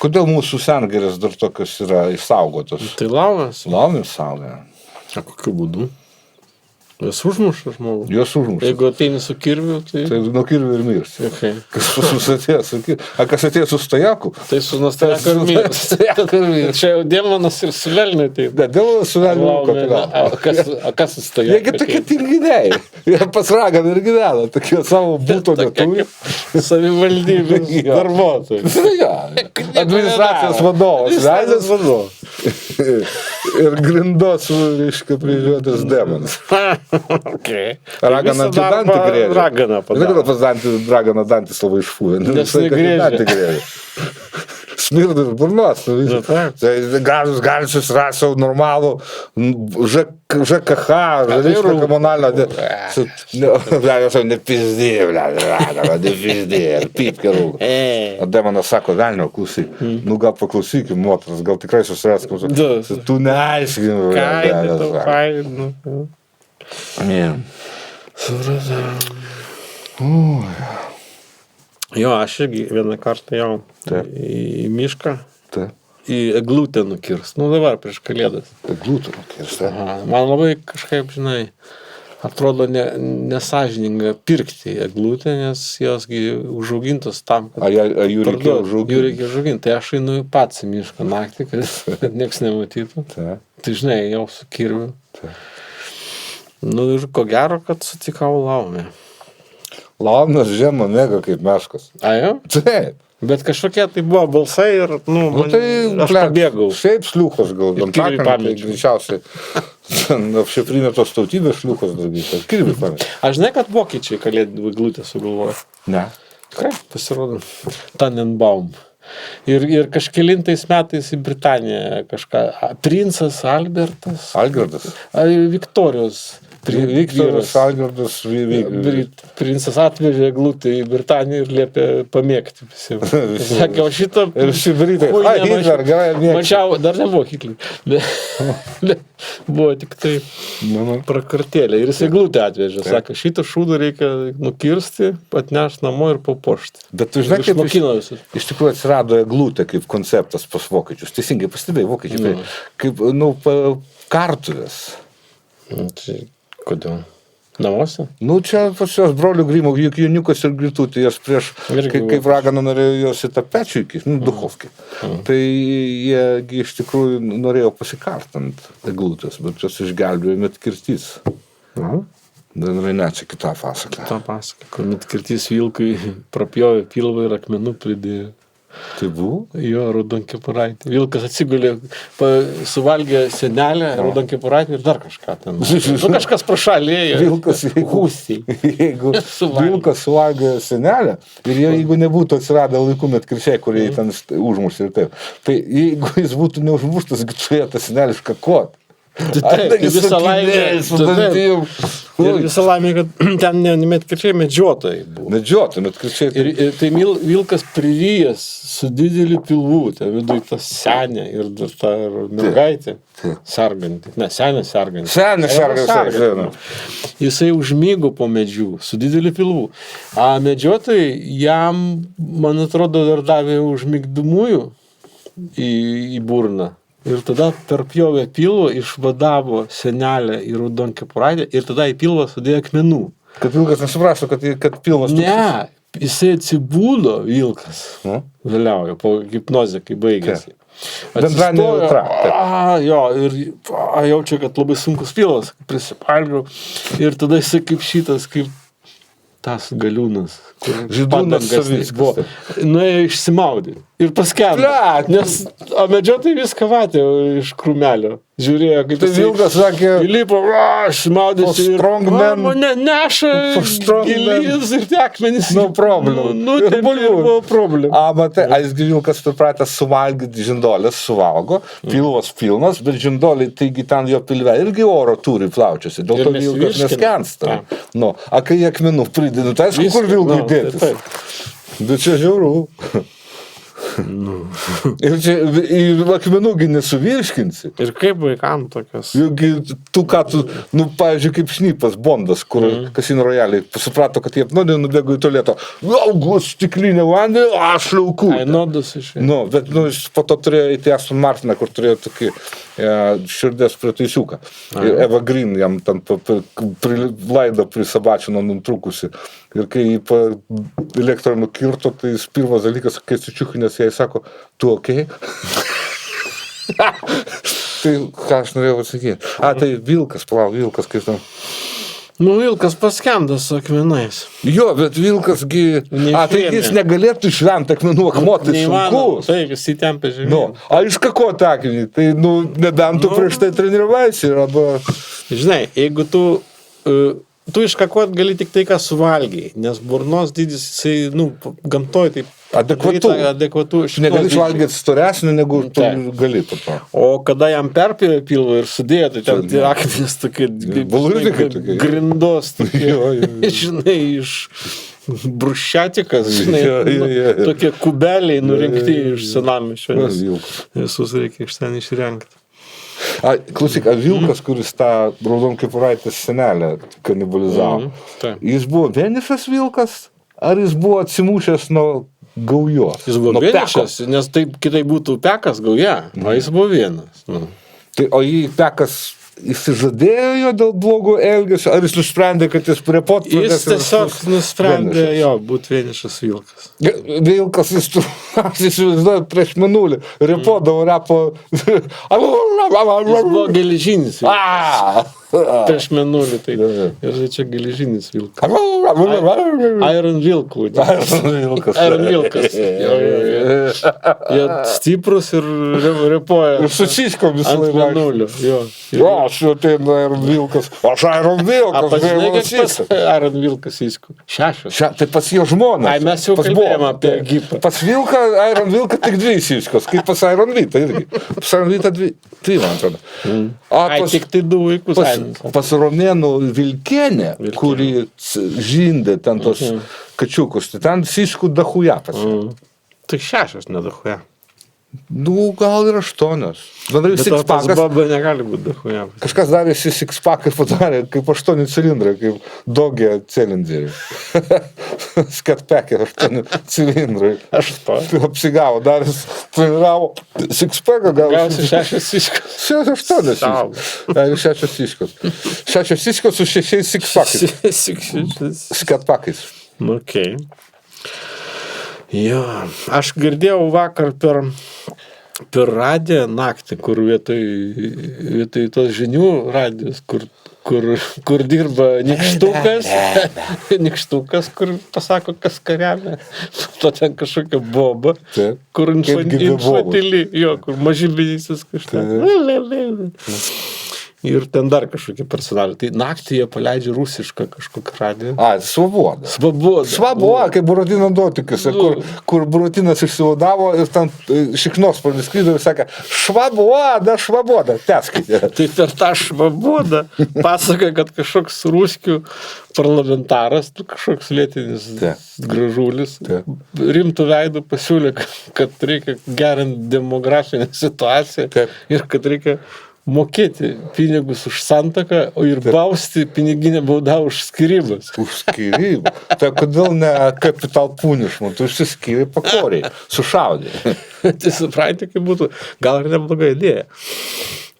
Kodėl mūsų sengirės dar tokios yra išsaugotos? Tai laumas? Laumis saugoja. A kokiu būdu? Jos užmuša žmogų? Jos užmuša. Jeigu ateini su kirviu, tai... Tai nuo kirviu ir mirsi. Okay. Kas atėjo su kirviu? A kas atėjo su stojaku? Tai su stojaku ir mirsi. Čia jau demonas ir su velniu ateina. Ne, demonas su velniu. A kas su stojaku? Jie tokie tinginiai. Jie pas raganą ir gyvena. Tokie savo būto neturi. Savivaldybės darbuotojai. Administracijos vadovas. Velnias vadovas. Ir grindos, reiškia, prižiūrėtas demonas. Okay. Ragana ant Dantį grėžė. Ragana padaro. Kodėl pas Ragana Dantis labai išfūvė? Nes negrėžė. Smirda ir burnos. Galim susirasiu normalų ŽKH, žališką komunalinę. Nepizdė, nepizdė, pipkė rūga. O demonas sako, velnio, klausyk. Gal paklausykim, moteris, gal tikrai susirasiu. Tu neaiškini. Kainai tau fainu. Jo, aš irgi vieną kartą jau į mišką, į eglutę nukirst. Dabar prieš kalėdas. Eglutę nukirst, Man labai kažkaip, žinai, atrodo nesąžininga pirkti eglutę, nes josgi užaugintos tam, kad jų reikia užauginti. Tai aš einu pats į mišką naktį, kad nieks nematytų. Tai žinai, jau su kirviu. Ir ko gero, kad sutikau laumę. Laumas žiemą mėga kaip meškas. A, jo? Taip. Bet kažkokie tai buvo balsai ir, aš pabėgau. Šiaip šliuchas gal, tai greičiausiai. Šiaip primėtos tautybės šliuchas daugiai. Kirvi pametė. Aš žinai, kad vokiečiai kalėdų eglutę sugalvojo. Ne. Tikrai, pasirodo. Tannenbaum. Ir kažkelintais metais į Britaniją kažką. Princas Albertas. Viktorijos. Viktoras Algirdas Princas atvežė eglutę į Britaniją ir liepė pamėgti visiems. Sakė, o šitą... Ir šibritai. Hitler, gerai mėgti. Mačiau, dar nebuvo Hitler. Buvo tik tai prakartėlė. Ir jis eglutę atvežė. Sakė, šitą šūdą reikia nukirsti, atnešti namo ir papuošti. Bet tu žinai, kaip iš tikrųjų atsirado eglutė kaip konceptas pas vokiečius. Teisingai pastebėjai, vokiečiai. Kaip, kartuvės. Kodėl? Namuose? Čia pas jos brolių Grimų, juk Joniukas ir Gritutė, jos prieš, kaip ragana norėjo jos į tą pečių iki, duchovkį. Tai jie iš tikrųjų norėjo pasikartant eglutės, bet jos išgelbėjo Medkirtys. Ne, čia kita pasaka. Kita pasaka, kur Medkirtys vilkai prapjovė pilvą ir akmenų pridėjo. Tai buvo? Jo, raudonkepuraitė. Vilkas atsigulė, suvalgė senelę, raudonkepuraitę ir dar kažką ten. Kažkas prašalėjo. Vilkas, jeigu vilkas suvalgė senelę ir jeigu nebūtų atsiradę laiku Medkirčiai, kurie ten užmušė ir taip. Tai jeigu jis būtų neužmuštas, turėjo tą senelišką kotą. Visą laimė, kad ten ne Medkirčiai, medžiotojai buvo. Medkirčiai. Ir tai vilkas pririjęs su dideliu pilvu, ten viduje ta senė ir ta mergaitė sarganti. Ne, senė sarganti. Senė sarganti. Jisai užmygo po medžių su dideliu pilvu. A medžiotojai jam, man atrodo, dar davė užmigdomųjų į burną. Ir tada perpjovė pilvą, išvadavo senelę į raudonkepuraitę ir tada į pilvą sudėjo akmenų. Kad vilkas nesuprasto, kad pilvas... Ne, jisai atsibūdo vilkas. Vėliau, po hipnozę, kai baigėsi. Bendranį traktą. Jo, ir jaučia, kad labai sunkus pilvas, prisipalgiau. Ir tada jisai kaip šitas, kaip tas galiūnas. Žydūnas Savickas. Nuėjo išsimaudė ir paskendo. Nes medžiotojai viską matė iš krūmelio. Žiūrėjo, kaip tai vilkas sakė, įlipo, išsimaudėsi ir mane neša gilys ir tie akmenys. No problem. Ten buvo problem. Matai, jisgi vilkas pripratęs suvalgyti žindolės, suvalgo, pilvas pilnas, bet žindoliai, taigi ten jo pilve irgi oro turi plaučiasi, dėl to vilkas neskensta. Kai akmenų pridėdu, tai aišku, kur vilkai dėtis. Bet čia žiauru. Ir čia akmenųgi nesuvirškinsi. Ir kaip vaikam tokios? Tu ką tu, pavyzdžiui, kaip šnipas Bondas, kur Casino Royale suprato, kad jie nubėgo į tualetą. Stiklinė vandenį, aš liaukų. Nodus iš. Bet po to turėjo įti Aston Martiną, kur turėjo tokį širdės pritaisiuką. Eva Green jam ten laidą prisabačino nutrukusi. Ir kai jį elektrą nukirto, tai pirmas dalykas, kai sučiuchinės jai sako, tu okei? Tai ką aš norėjau pasakyti? Tai vilkas, kaip tam. Vilkas paskendo su akmenais. Jo, bet vilkasgi... Tai jis negalėtų išvemti akmenų akmotai sunku. Taip, jis įtempė žemyn. Iš kako tą akmenį? Tai, nebent tu prieš tai treniruojaisi. Žinai, jeigu tu iškakot gali tik tai, ką suvalgiai, nes burnos dydis, jisai, gamtoj taip adekvatu. Negali išvalgyti storesnį, negu tu gali. O kada jam perpjovė pilvą ir sudėjo, tai ten tie akmenys tokie grindos, žinai, iš bruščiatikas, žinai, tokie kubeliai nurinkti iš senamiesčio, nes visus reikia iš ten išrengti. Klausyk, vilkas, kuris tą raudonkepuraitės senelę kanibalizavo, jis buvo vienišas vilkas, ar jis buvo atsimušęs nuo gaujos? Jis buvo vienišas, nes taip kitai būtų pekas gauja, o jis buvo vienas. O jį pekas įsižadėjo jo dėl blogo elgesio, ar jis nusprendė, kad jis prie pot pradės? Jis tiesiog nusprendė būti vienišas vilkas. Vilkas, aš įsivaizduoju prieš minulį, repodavo repo... Jis buvo geležinis. prieš mėnulį. Tai. Ir čia geležinis vilkas. Iron Vilkų. Iron Vilkas. Jie stiprus ir repuoja. Ir su čiškom visą ant laiką. mėnulio. Aš jau ateinu Iron Vilkas. Aš Iron Vilkas. Pažinai, kiek pas Iron Vilkas įskų? 6. Tai pas jo žmona. Ai, mes jau kalbėjome apie Gipą. Pas Vilką, Iron Vilką tik 2 įsiškos, kaip pas Iron Vytą irgi. Pas Iron Vytą 2, man atrodo. Ai, tik tai 2 vaikus. Pas Romėnų Vilkienė, kuri žindė ten tos kačiukus, tai ten įsiškų dahuja pas. Tai 6 nedahuja. Nu, gal ir 8. Bendrai Bet six-packas. tas baba negali būti dahuja. Kažkas darė six-packai padarė, kaip 8 cilindrai, kaip Dogė cilindrai. Skatpekė 8 cilindrai. Aš to. Apsigavo, dar treniravo six-packą, Gausi 6 iškos. 8 iškos. 6 iškos. 6 iškos su 6 six-packais. Skatpakais. Okay. Jo, aš girdėjau vakar per radiją naktį, kur vietoj tos žinių radijos, kur dirba Nikštukas, kur pasako, kas kariavė, to ten kažkokia boba, kur infantili, jo, kur maži bidysis kažką. Ir ten dar kažkokie personaliai. Tai naktį jie paleidžia rusišką kažkokią radiją. Svoboda. Svoboda, kaip Buratino dotikas, kur Buratinas išsivadavo ir ten šikšnosparnis skrydo ir sakė, švaboda, teskite. Tai per tą švabodą pasaka, kad kažkoks ruskių parlamentaras, kažkoks lėtinis gražulis, rimtų veidų pasiūlė, kad reikia gerinti demografinę situaciją ir kad reikia mokėti pinigus už santaką, o ir bausti piniginę baudą už skyrybas. Už skyrybą? Tai kodėl ne kapital punishment? Tu išsiskyri pakoriai, sušaudė. Tai supranti, kaip būtų. Gal ir nebloga idėja.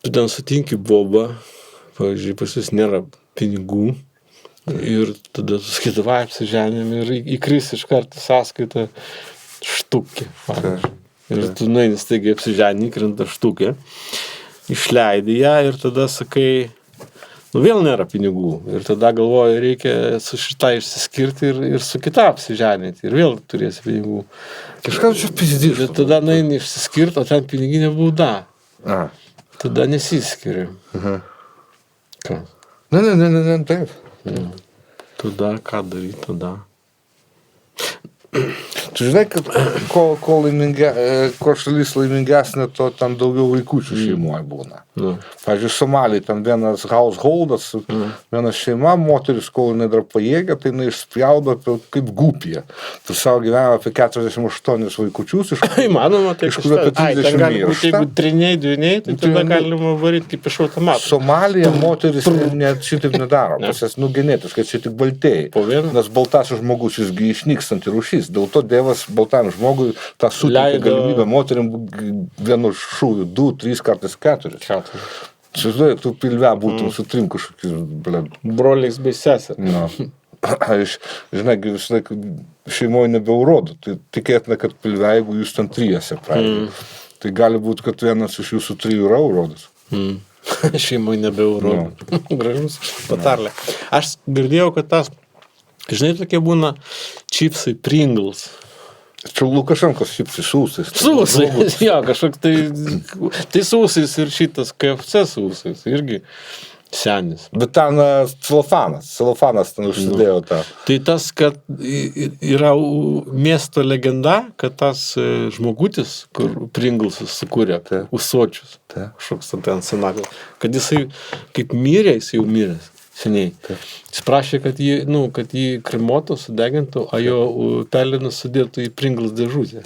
Tu ten sutinki bobą, pavyzdžiui, pas jūs nėra pinigų ir tada tu skaitavai apsiženėm ir įkris iš karto sąskaitą štukė. Ir tu nueini staigiai apsiženį, įkrenta štukė. Išleidi ją ir tada sakai, vėl nėra pinigų. Ir tada galvoji, reikia su šitą išsiskirti ir su kita apsiženyti. Ir vėl turėsi pinigų. Kažkas čia pizdys. Bet tada naini išsiskirti, o ten piniginė bauda. Tada nesiskiri. Ką? Ne, taip. Tada ką daryti tada? Tu žinai, kad ko šalis laimingesnė, to tam daugiau vaikųčių šeimoje būna. Pavyzdžiui, Somalijai ten vienas householdas, viena šeima, moteris, kol jinai dar pajėgia, tai jinai išspjaudo kaip gūpija. Tu savo gyvenimo apie 48 vaikučius, iš kurių apie 30 miršta. Jeigu triniai, dviniai, tai tada galima varyti kaip iš automatų. Somalija moteris net šitaip nedaro, nes genetiškai čia tik baltėjai. Nes baltasis žmogus jisgi išnykstanti rūšis. Dėl to Dievas baltam žmogui tą suteikė galimybę moterim vienu šūviu 2, 3 kartais 4. Žinai, tu pilve būtum su 3 kažkokius, broliais bei sesė. Žinai, šeimoje nebeurodo. Tai tikėtina, kad pilve, jeigu jūs ten 3 praeidė. Tai gali būti, kad vienas iš jūsų 3 yra urodas. Šeimoje nebeurodo. Gražus patarlė. Aš girdėjau, kad tas, žinai, tokie būna čipsai Pringles. Čia Lukašenkos čipsai sūsais. Sūsais, jo, kažkoks tai sūsais ir šitas KFC sūsais, irgi senis. Bet ten celofanas ten užsidėjo tą. Tai tas, kad yra miesto legenda, kad tas žmogutis, kur Pringlesus sukūrė, Usočius, kažkoks ten senagas, kad jisai kaip mirė, jis jau miręs. Seniai. Jis prašė, kad jį kremuotų, sudegintų, o jo pelenus sudėtų į Pringles dėžutę.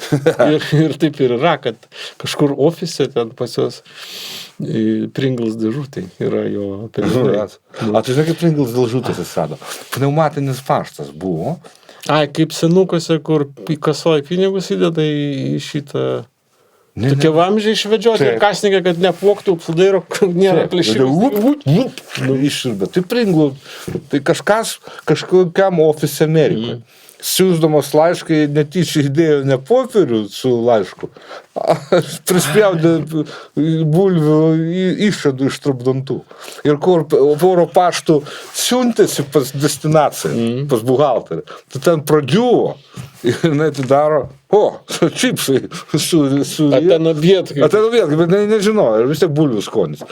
Ir taip ir yra, kad kažkur ofise ten pas jos Pringles dėžutė yra jo pelenai. Tu žinai, kaip Pringles dėžutės atsirado? Pneumatinis paštas buvo. Ai, kaip senukose, kur kasoja pinigus įdeda į šitą... Tokie vamžiai išvedžioti ir kasnikai, kad neapvoktų, apsudairo, nėra plėšimų. Išsirbė. Tai Pringles, tai kažkokiam ofise Amerikoje. Siūsdamas laiškai netyčia įdėjo ne popierių su laišku, prispjaudė bulvių iššadų iš trapdantų. Ir kur oro paštų siuntėsi pas destinaciją, pas buhalterį, tai ten pradžiuvo. Ir jinai atidaro, čipsai su... Atenabietkai. Atenabietkai, bet nežinojo, ir vis tiek bulvių skonis.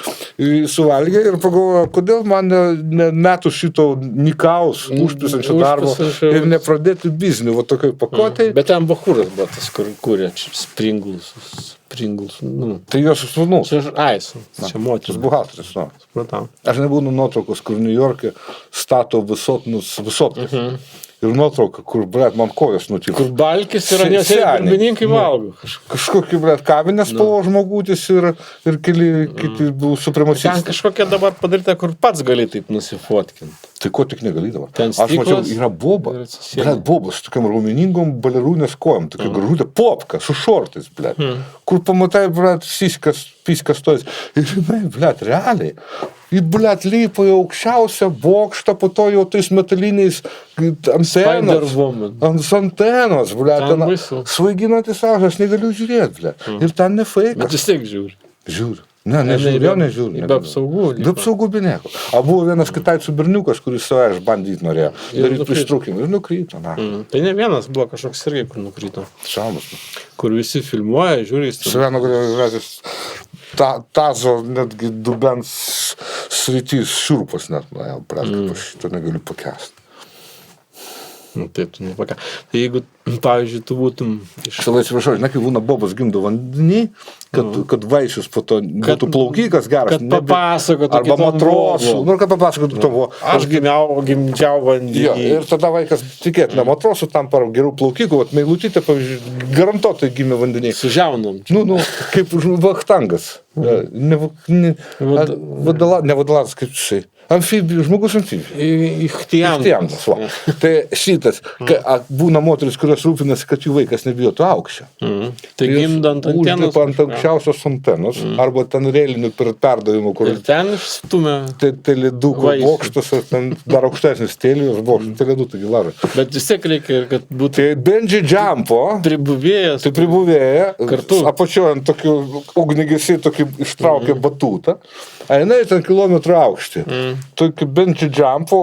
Suvalgė ir pagalvojo, kodėl man metų šito nikaus, užpisančio darbo ir nepradėti biznį, va tokioj pakotėj. Bet ten Bachuras buvo tas, kur kūrė Pringles. Tai jos sūnus. Čia moteris. Buhalteris, no. Supratau. Aš nebūnu nuotraukos, kur New York'e stato vysotkus. Ir nuotrauka, kur, man kojos nutiko. Kur balkis yra, nes darbininkai valgo. Kažkokį, kavinės spalvo žmogutis ir kiti supremacistai. Ten kažkokia dabar padaryta, kur pats gali taip nusifotkinti. Tai ko tik negali dabar. Ten aš mačiau, yra boba. Bobas su tokiam raumeningom balerūnės kojom. Tokia gražutė popka su šortais, kur pamatai, piskas stojas. Ir žinai, realiai. Į, lypo į aukščiausią bokštą, po to jau tais metaliniais antenos, svaiginantis aš negaliu žiūrėti, Ir ten ne fake. Bet vis tiek žiūri. Žiūri. Nežiūri. Be apsaugų. Be apsaugų be nieko. O buvo vienas kitais berniukas, kuris save bandyti norėjo. Daryti prištrukimą. Ir nukryto. Tai ne vienas buvo kažkoks irgi, kur nukryto. Šalmas. Kur visi filmuoja, žiūri. Saveno, kur tazo netgi dubens sritys šiurpas net. Aš šito negaliu pakęsti. Taip, tu nepaka. Tai jeigu, pavyzdžiui, tu būtum... Šalai atsiprašau, žinai, kai būna bobas gimdo vandenį, kad vaisius po to būtų plaukikas geras. Kad papasakotų arba matrosų. Kad papasakotų to. Aš gimdžiau vandenį. Ir tada vaikas tikėtina matrosų tam par gerų plaukikų. Meilutytė, pavyzdžiui, garantuotai gimė vandenį. Su žiaunom. Kaip vachtangas. Ne vadalas, kaip štai. Amfibijų, žmogus amfibijų. Ichtiamas. Tai šitas, būna moteris, kurios rūpinasi, kad jų vaikas nebijotų aukščio. Tai gimdant antenos. Užlipa ant aukščiausios antenos, arba ten rėlinių perdavimų, kur... Ir ten išstumia. Teledukų bokštas, ten dar aukštesnis telijos bokštas, teledų, taigi larai. Bet vis tiek reikia, kad būtų... Tai bungee jumpo. Pribuvėjas. Tai pribuvėja. Kartu. Apačiuojant tokių ugnigesiai, tokį ištraukia batutą. A jinai ten kilometrų aukštį. Tokį bungee jumpo,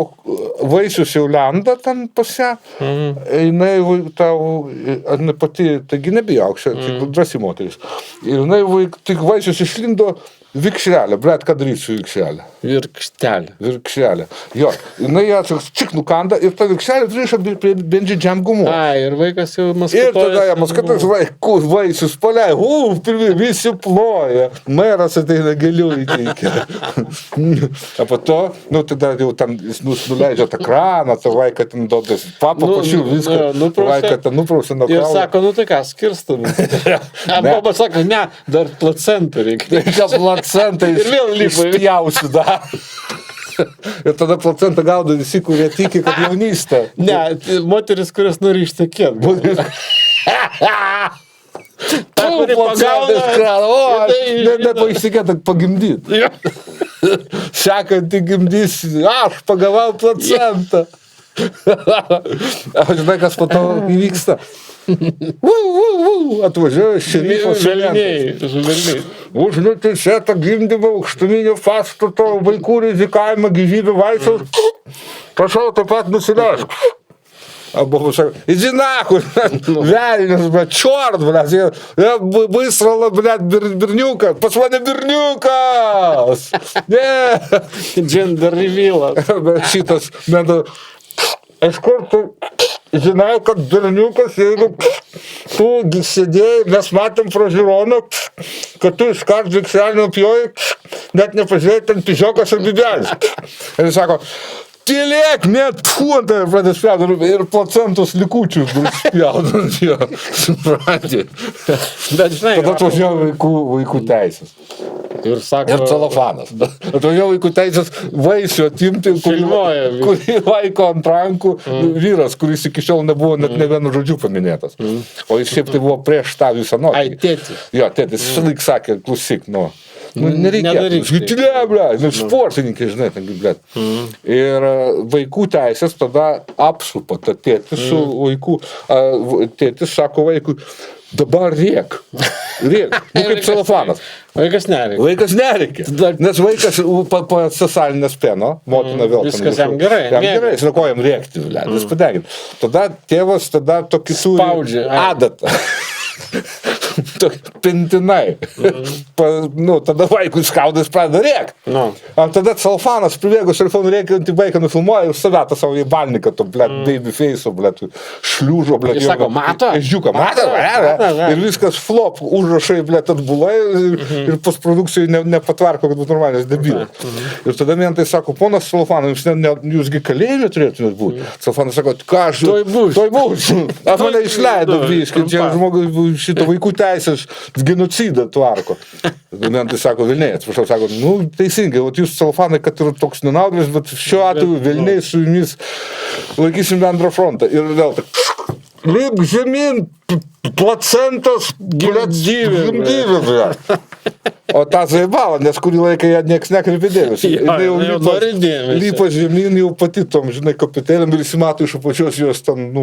vaisius jau lenda ten pas ją. Jinai tau, pati, taigi nebijo aukščio, tik drąsi moteris. Ir jinai tik vaisius išlindo vikšrelė, ką daryti su vikšrelė? Virkštelė. Jo, jinai ją čik nukanda ir ta vikšrelė pririša prie bungee jump gumų. Ir vaikas jau maskatuojas. Ir tada ją maskatuojas vaisius paleia, visi ploja. Meras ateina gėlių įteikia. O po to, tada jau ten nuleidžia tą kraną, tą vaiką ten duodas papą pašių viską. Vaiką ten nuprausia nuo kraujo. Ir sako, tai ką, skirstam. Baba sako, ne, dar placentą reikia. Placentai išpjausiu dar. Ir tada placentą gaudo visi, kurie tiki, kad jaunystė. Ne, moteris, kurios nori ištekėti. Ta, kuri pagauna. Nepaištikėt, pagimdyti. Sekantį gimdys, aš pagavau placentą. Žinai, kas po to įvyksta? Atvažiuoja šerifas žvelniai. Už neteisėtą gimdymą aukštuminio pastato vaikų rizikavimą gyvybių vaisiaus. Prašau, taip pat nusileisk. Або иди нахуй, вяльнес, блядь, черт, блядь, я высрала, блядь, Бернюка, посмотри, Бернюка! Джендер ревила. Šitas, iš kur tu žinai, kad Berniukas, jeigu tu sėdėjai, mes matėm pro žiūroną, kad tu iškart vikšelį nupjojai, net nepažiūrėjai, ten pižiokas ir bibelis. Ir jis sako, tylėk, net funtą ir pradės spjaudant ir placentos likučius spjaudant jo, supratė. Bet žinai, tada atvažiavo vaikų teisės. Ir sako... Ir celofanas. Atvažiavo vaikų teisės vaisių atimti, kurį vaiko ant rankų vyras, kuris iki šiol nebuvo net ne vienu žodžiu paminėtas. O jis šiaip tai buvo prieš tą visą notį. Ai, tėtis. Jo, tėtis, laik sakė, klausyk, nereikėtų. Žytilė, blėt, sportininkai, žinai, ten, blėt. Ir vaikų teisės tada apsupa tą tėtį su vaikų, tėtis sako vaikui, dabar rėk, kaip celofanas. Vaikas nereikia. Vaikas nereikia, nes vaikas pasisalinęs peno, motina vėl. Viskas jam gerai. Jam gerai, jis ko jam rėkti, jis padeginti. Tada tėvas tokį spaudžia adatą. Pintinai. Tada vaikui skaudas pradeda rėkti. Tada celofanas pribėgo telefonų rėkiantį vaiką nufilmuoja ir savętą savo į balniką, to, babyface'o, šliūžo, Jis sako, mato? Žiūką, mato? Ir viskas flop, užrašai, atbulai ir postprodukcijai nepatvarko, kad būtų normaliai debilas. Ir tada mentai sako, ponas celofanas, jūsgi kalėjime turėtumėt būti. Celofanas sako, ką aš... Toj bus. Aš mane išleido, biškai, čia žmogus šito vaikų teisės genocidą tvarko. Mentai sako, Vilniai, atsiprašau, sako, teisingai, jūs celofanai, kad ir toks nenaudėlis, bet šiuo atveju Vilniai su jumis laikysim bendrą frontą. Ir vėl tak, lyg žemyn, placentas, gimdyvė. O tą zaibalo, nes kurį laiką ją nieks nekreipė dėmesį. Lypa žemyn jau pati tom, žinai, kopitėlėm ir įsimato iš apačios jos ten,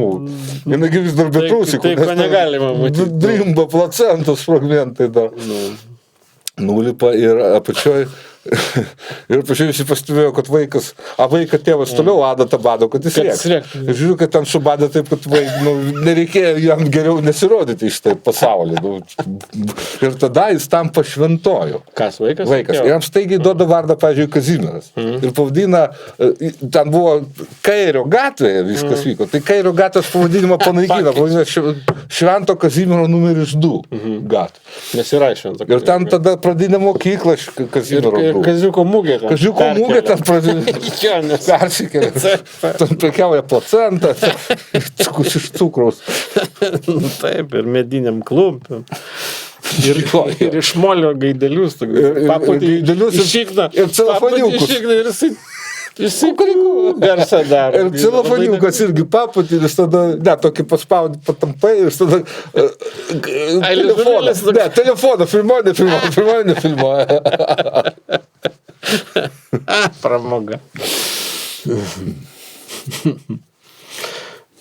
jinai vis dar betrūsikų. Tai ko negalima matyti. Drimba placentos fragmentai dar. Nulipa ir apačioj. Ir pačiai visi pastebėjo, kad vaiką tėvas toliau adatą bado, kad jis rėks. Ir žiūriu, kad ten subadė taip, kad nereikėjo jam geriau nesirodyti iš tai pasaulį. Ir tada jis tam pašventojo. Kas, vaikas? Vaikas. Ir jam staigiai duoda vardą, pavyzdžiui, Kazimieras. Ir pavadina, ten buvo Kairio gatvėje viskas vyko. Tai Kairio gatvės pavadinimą panaikino. Pavadina Švento Kazimiero numeris 2 gatvė. Nes yra Švento Kazimiero. Ir ten tada pradinė mokykla Kazimiero. Kaziuko mugė. Kaziuko mugė ten persikėlė. Ten prekiauja placentą. Iš cukraus. Taip, ir mediniam klumpiam. Ir iš molio gaidelius. Gaidelius ir šikną. Ir celofaniukus. Ir jisai garsą daro. Ir celofaniukas irgi paputį, ir tada, tokį paspaudį patampai, ir tada telefoną filmuoja. Pramoga.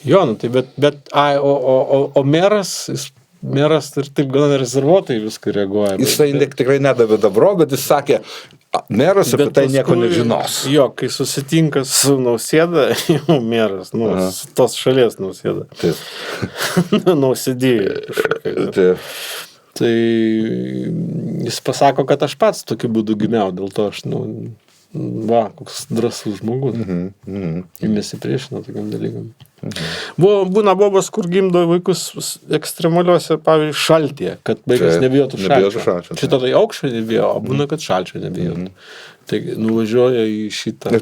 Jo, tai bet o meras ir taip gana rezervuotai viską reaguoja. Jisai tikrai nedavė dabro, bet jis sakė, meras apie tai nieko nežinos. Jo, kai susitinka su Nausėda, jau meras, tos šalies Nausėda. Taip. Nausėdėjo. Taip. Tai jis pasako, kad aš pats tokiu būdu gimiau, dėl to aš, koks drąsus žmogus. Ir nesipriešino tokiam dalykam. Būna bobas, kur gimdo vaikus ekstremaliuose, pavyzdžiui, šaltyje, kad vaikas nebijotų šalčio. Šito tai aukščio nebijo, o būna, kad šalčio nebijotų. Tai nuvažiuoja į šitą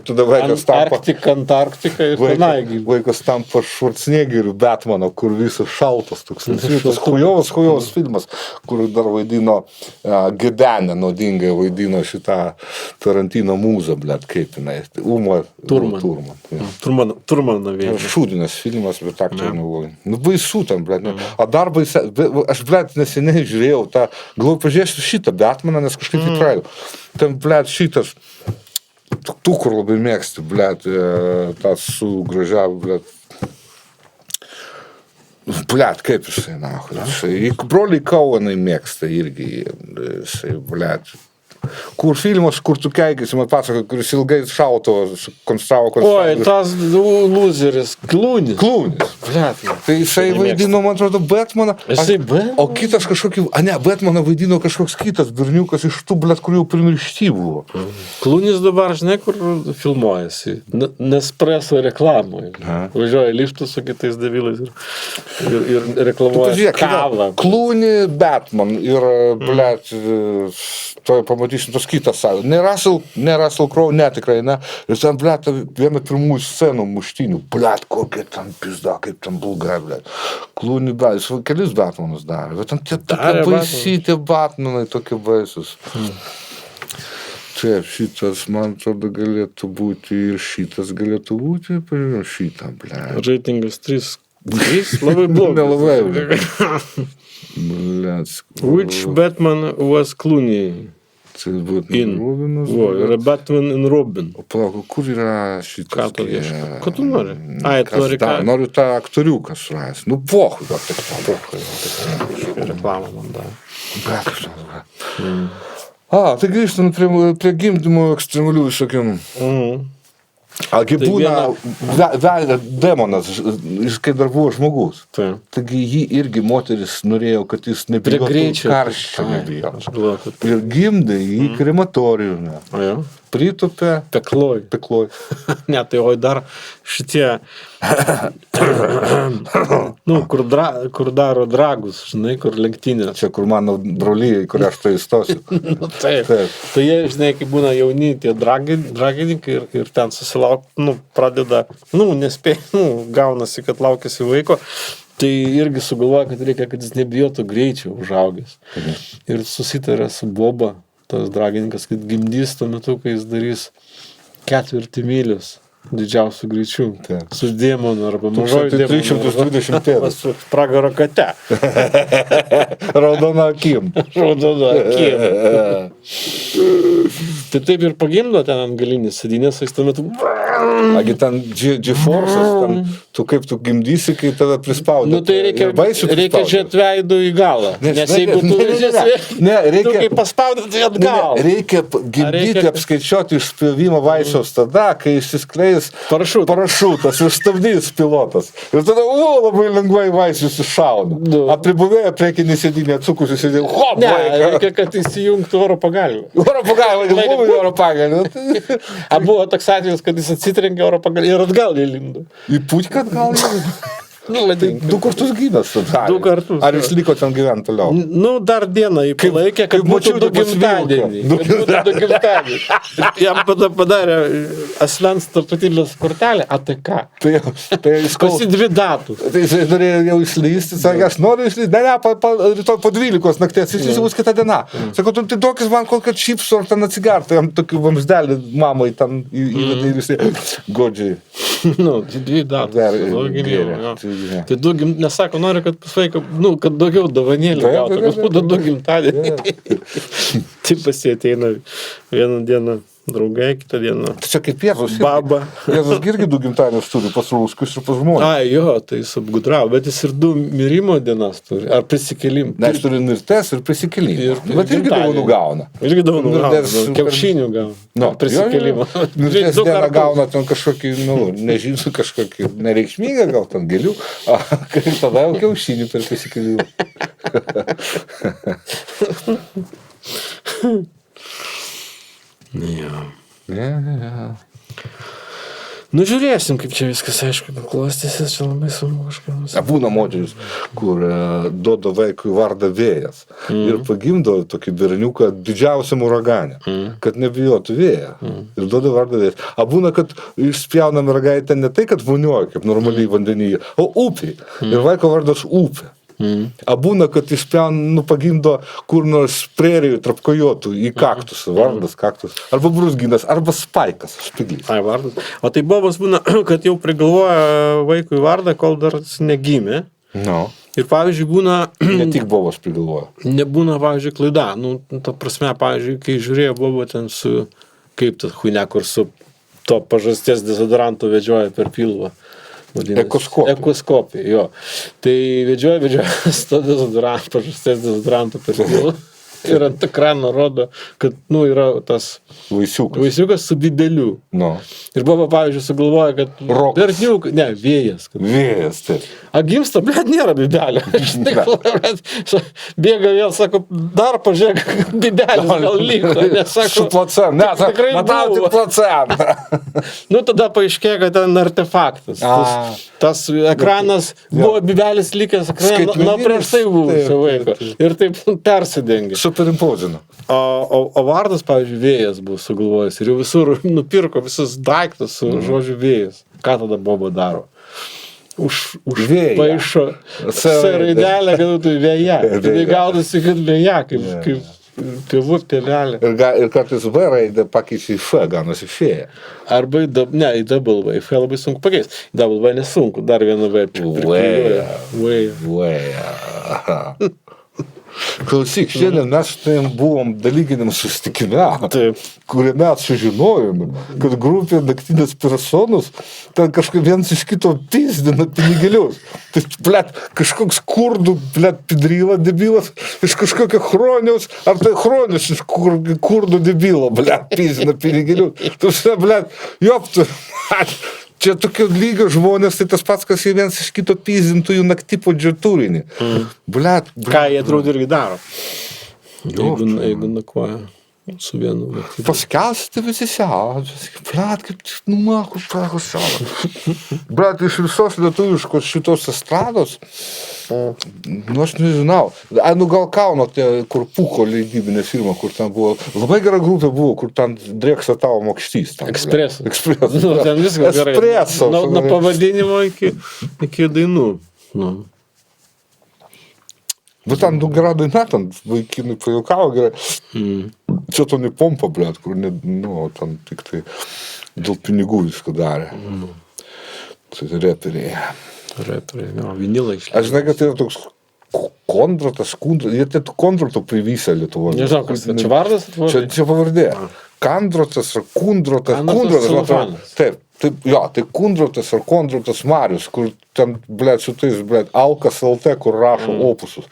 Antarktiką ir tenai. Vaikas tampa Švarcnegeriu Batmano, kur visas šaltas toks. Tas hujovas filmas, kur dar vaidino Gebenė, naudingai vaidino šitą Tarantino mūzą, blėt, kaip jinai. Turmano vien. Šūdinas filmas, bet aktorių nebuvo. Baisu tam, blėt. O dar baisė, aš, blėt, neseniai žiūrėjau tą, galvoju, pažiūrėsiu šitą Batmaną, nes kažkaip įtraiu. Ten, blėt, šitas, tu, kur labai mėgsti, blėt, tas su gražia, blėt, kaip jisai, broliai Kauanai mėgsta irgi, jisai, blėt. Kur filmas, kur tu keikėsi, man pasako, kuris ilgai šauto, konstravo. Oi, tas loseris, Klūnis. Tai jisai vaidino, man atrodo, Batmaną. O kitas kažkokį, Batmaną vaidino kažkoks kitas berniukas iš tų, blėt, kur jau primiršti buvo. Klūnis dabar, žinai, kur filmuojasi. Nespresso reklamoje. Važiuoja liftu su kitais devilais ir reklamuoja kavą. Klūni, Batman ir, blėt, toj pamatysim tos kitas savo. Ne Russell Crowe, netikrai, ne. Ir ten, blėt, viena pirmųjų scenų muštinių. Blėt, kokia ten pizda, kaip ten bulga, blėt. Klūni, blėt, jis kelis Batmanus darė. Bet ten tokie baisyti Batmanai, tokie baisus. Taip, šitas, man atrodo, galėtų būti ir šitas galėtų būti. Pažiūrėjau, šitą, blėt. Reitingas 3. Labai blogai. Nelabai, blėt. Which Batman was Clooney? Tai Batman Robinas. O, yra Batman and Robin. O palauk, kur yra šitas? Ką tu ieškai? Ko tu nori? Ai, tu nori ką? Noriu tą aktoriuką surasti. Nu, pohui, gal tik tą. Reklamą man davė. Tai grįžtant prie gimdymo ekstremalių visokiam. Agi Tai būna demonas, jis kai dar buvo žmogus. Taip. Taigi jį irgi moteris norėjo, kad jis nebijotų karščio nebijotų. Ir gimdė jį krematoriume. Pritupė. Pekloj. Ne, tai o dar šitie, kur daro dragus, žinai, kur lenktynės. Čia, kur mano brolyje, kur aš tai įstosiu. Taip. Tai jie, žinai, kai būna jauni tie dragininkai ir ten susilauk, pradeda, nespėja, gaunasi, kad laukiasi vaiko. Tai irgi sugalvoja, kad reikia, kad jis nebijotų greičiau užaugęs. Ir susitarė su Boba, tas dragininkas, kad gimdys tuo metu, kai jis darys 4 mylius didžiausių greičių. Su demonu arba mažoju demonu. 320 pėdų. Su pragaro kate. Raudona akim. Tai taip ir pagimdo ten ant galinės sėdynės, jis tuo metu... Agi ten G-Force'as, tu kaip tu gimdysi, kai tave prispaudė. Tai reikia žiūrėti veidų į galą. Nes jeigu tu tu kaip paspaudė, tai atgal. Reikia gimdyti, apskaičiuoti išspjovimo vaisiaus tada, kai išsiskleis parašutas ir stabdys pilotas. Ir tada, labai lengvai vaisius iššauna. Apribuvėję priekinį sėdynį atsukusi sėdė, hop, vaiką. Reikia, kad įsijungtų oro pagalvę. Oro pagalvę. A buvo toks atvejis, kad jis atsitrenkė oro pagalvę ir atgal įlindo. Į putką atgal įlindo? Du kartus gyvės. 2 kartus. Ar jis liko ten gyventi toliau? Dar dieną jį palaikė, kad būtų 2 gimtadienį. Jam padarė asmens tapatybės kortelę, ATK. Pasi 2 datų. Tai jis norėjo jau išlysti, sakė, aš noriu išlysti, rytoj po 12 nakties, išlysti bus kita diena. Sako, tai duokis man kokį čipsų ar ten atsigertų, jam tokį vamsdelį mamai ten įvedė ir jis godžiai. 2 datų. Tai nesako, nori, kad pas vaiką, kad daugiau dovanėlį gautų, kad būtų 2 gimtadienį. Taip pasieteina vieną dieną draugai, kitą dieną. Tai čia kaip Jėzus. Baba. Jėzus irgi 2 gimtadienius turi, pas ruskus ir pas žmonės. Ai, jo, tai jis apgudravo, bet jis ir 2 mirimo dienas turi, ar prisikėlimą. Ne, jis turi mirties ir prisikėlimą. Bet irgi dovanų gauna. Irgi dovanų gauna, kiaušinių gauna. Prisikėlimą. Mirties dieną gauna ten kažkokį, nežinsiu, kažkokį nereikšmingą, gal ten gėlių, ir tada jau kiaušinių per prisikėlimą. Žiūrėsim, kaip čia viskas, aišku, klostysis, čia labai sunku kažkas. Būna moteris, kur duoda vaikui vardą Vėjas ir pagimdo tokį berniuką didžiausiam uragane, kad nebijotų vėją ir duoda vardą Vėjas. Būna, kad išspjauna mergaitę ne tai, kad vonioja, kaip normaliai vandenyje, o upiai. Ir vaiko vardas Upė. Būna, kad pagimdo kur nors prerijų tarp kojotų į kaktus, vardas kaktus, arba brūzgynas, arba spaikas, špiglys. Ai, vardas. O tai Bobas būna, kad jau prigalvoja vaikui vardą, kol dar negimė. Ir pavyzdžiui, būna... Ne tik Bobas prigalvoja. Nebūna, pavyzdžiui, klaida. Ta prasme, pavyzdžiui, kai žiūrėjo Bobo ten su, kaip tas huine, kur su to pažasties dezodorantu vedžioja per pilvą. Ekoskopija, jo. Tai vedžioja su to pažasties dezodorantu per pilvą. Ir ant ekrano rodo, kad, yra tas vaisiukas su dideliu. Ir Boba, pavyzdžiui, sugalvoja, kad... Berniukas, ne, Vėjas. Vėjas, taip. Gimsta, nėra bidelio. Bėga vėl, sako, dar pažiūrėk, bidelis gal liko. Su placem, ne, matau tik placem. Tada paaiškėjo, kad ten artefaktas. Tas ekranas buvo bidelis likęs ekraną, prieš tai buvusio vaiko. Ir taip persidengia. Superimpozino. O vardas, pavyzdžiui, Vėjas buvo sugalvojęs ir jau visur nupirko visus daiktus su žodžiu Vėjas. Ką tada Boba daro? Užpaišo raidelę, kad būtų Vėja. Tai gaudasi, kad Vėja, kaip tėvų tėvelė. Ir kartais V raidę pakeičia į F, gaunasi Fėja. Arba į double V. F labai sunku pakeisti. Double V nesunku, dar vieną V. Vėja. Klausyk, šiandien mes su tavim buvom dalykiniam susitikime, Taip. kuriame sužinojome, kad grupė Naktinės personos ten kažkaip vienas iš kito pizdina pinigėlius. Tai, blet, kažkoks kurdų, blet, pidryla debilas iš kažkokio chroniaus, ar tai chronius iš kurdų debilo, blet, pizdina pinigėlius. Tu, blet, joptu, čia tokio lygio žmonės, tai tas pats, kas jie vienas iš kito pizdintų jų naktipodžio turinį. Blet. Ką jie atrodo irgi daro? Jeigu nakvoja su vienu. Paskelsti visi siaudžiasi, blet, kaip, kur prakus siaudžiasi. Blet, iš visos lietuviškos šitos estrados, aš nežinau. Gal Kauno, kur Pūko leidybinė firma, kur ten buvo, labai gera grupė buvo, kur ten drėksa tavo mokštys. Ekspresas. Ekspresas. Ten viskas gerai. Espresso. Nuo pavadinimo iki dainų. Bet ten gera daina, ten vaikinai pajaukavo gerai. Čia to ne pompa, blet, kur ten tik tai dėl pinigų viską darė. Tai reperiai. Vinilai išleidžia. Aš žinai, kad tai yra toks kondratas, jie tai kondrato privysę Lietuvoje. Nežinau, kas čia vardas? Čia pavardė. Kandrotas ar kundrotas. Kundrotas. Taip, tai kundrotas ar kondrotas Marius, kur ten, blet, su tais, blet, Alkas LT, kur rašo opusus.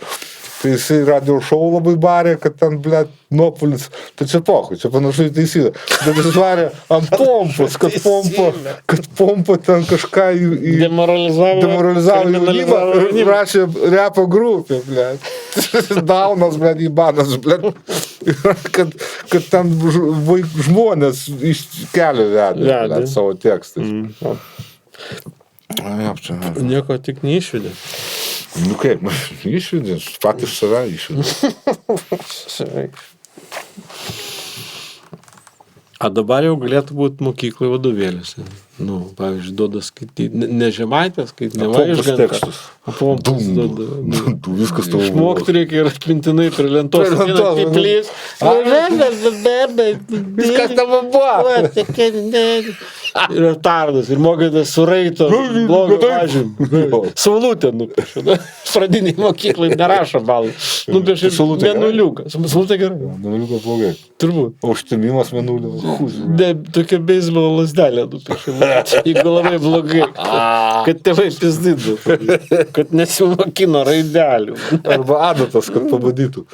Tai jisai radio šou labai barė, kad ten, blet, Nopolis, tai čia pohui, čia panašu į teisybę. Bet jis varė ant pompos, kad pompa ten kažką demoralizavo jaunimą ir rašė repo grupę, blet. Daunas, blet, įbanas, blet. Kad ten žmonės iš kelio vedė, blet, savo tekstais. Nieko tik neišvedė. Nu kaip, išvedė, patys save išvedė. A dabar jau galėtų būti mokyklai vadovėliuose. Pavyzdžiui, duoda skaityti, ne Žemaitę skaityti, ne Vaižgantą. Pompus duoda. Viskas tavo. Išmokti reikia ir atmintinai prie lentos. Piplys. Viskas tavo buvo. Ir tardas, ir mokytas su raito blogo pažymį. Saulutę nupiešė. Pradiniai mokyklai nerašo balų. Nupiešė mėnuliuką. Saulutė gerai. Mėnuliukas blogai. Turbūt. O užtemimas mėnulio. Ne, tokia beisbolo lasdelė nupiešė. Jeigu labai blogai. Kad tėvai pizdydų. Kad nesimokino raidelių. Arba adatas, kad pabadytų.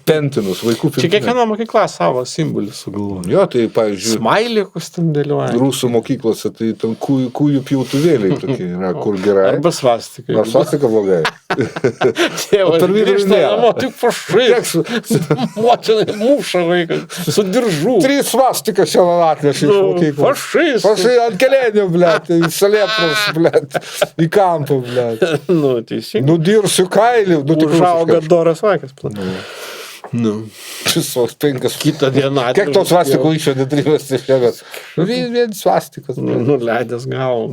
Pentinus, vaikų pentinus. Čia kiekviena mokykla savo simbolį sugalvoja. Jo, tai, pavyzdžiui, Smailikus ten dėlioja. Rusų mokyklose, tai ten kūjų pjautuvėliai tokie yra, kur gerai. Arba svastika. Ar svastika blogai. Tėvas grįžta namo, tik pašais. Motinai muša vaiką su diržu. 3 svastikas šiandien atnešė iš mokyklos. Pašais. Pašai ant kelėnių, blet, į salėpros, blet, į kampą, blet. Teisingai. Nudirsiu kailį. Užauga doras vaikas. Visos 5. Kitą dieną. Kiek tos svastikų išvedė 3 šiemet? Vien svastikas. Nuleidęs gal.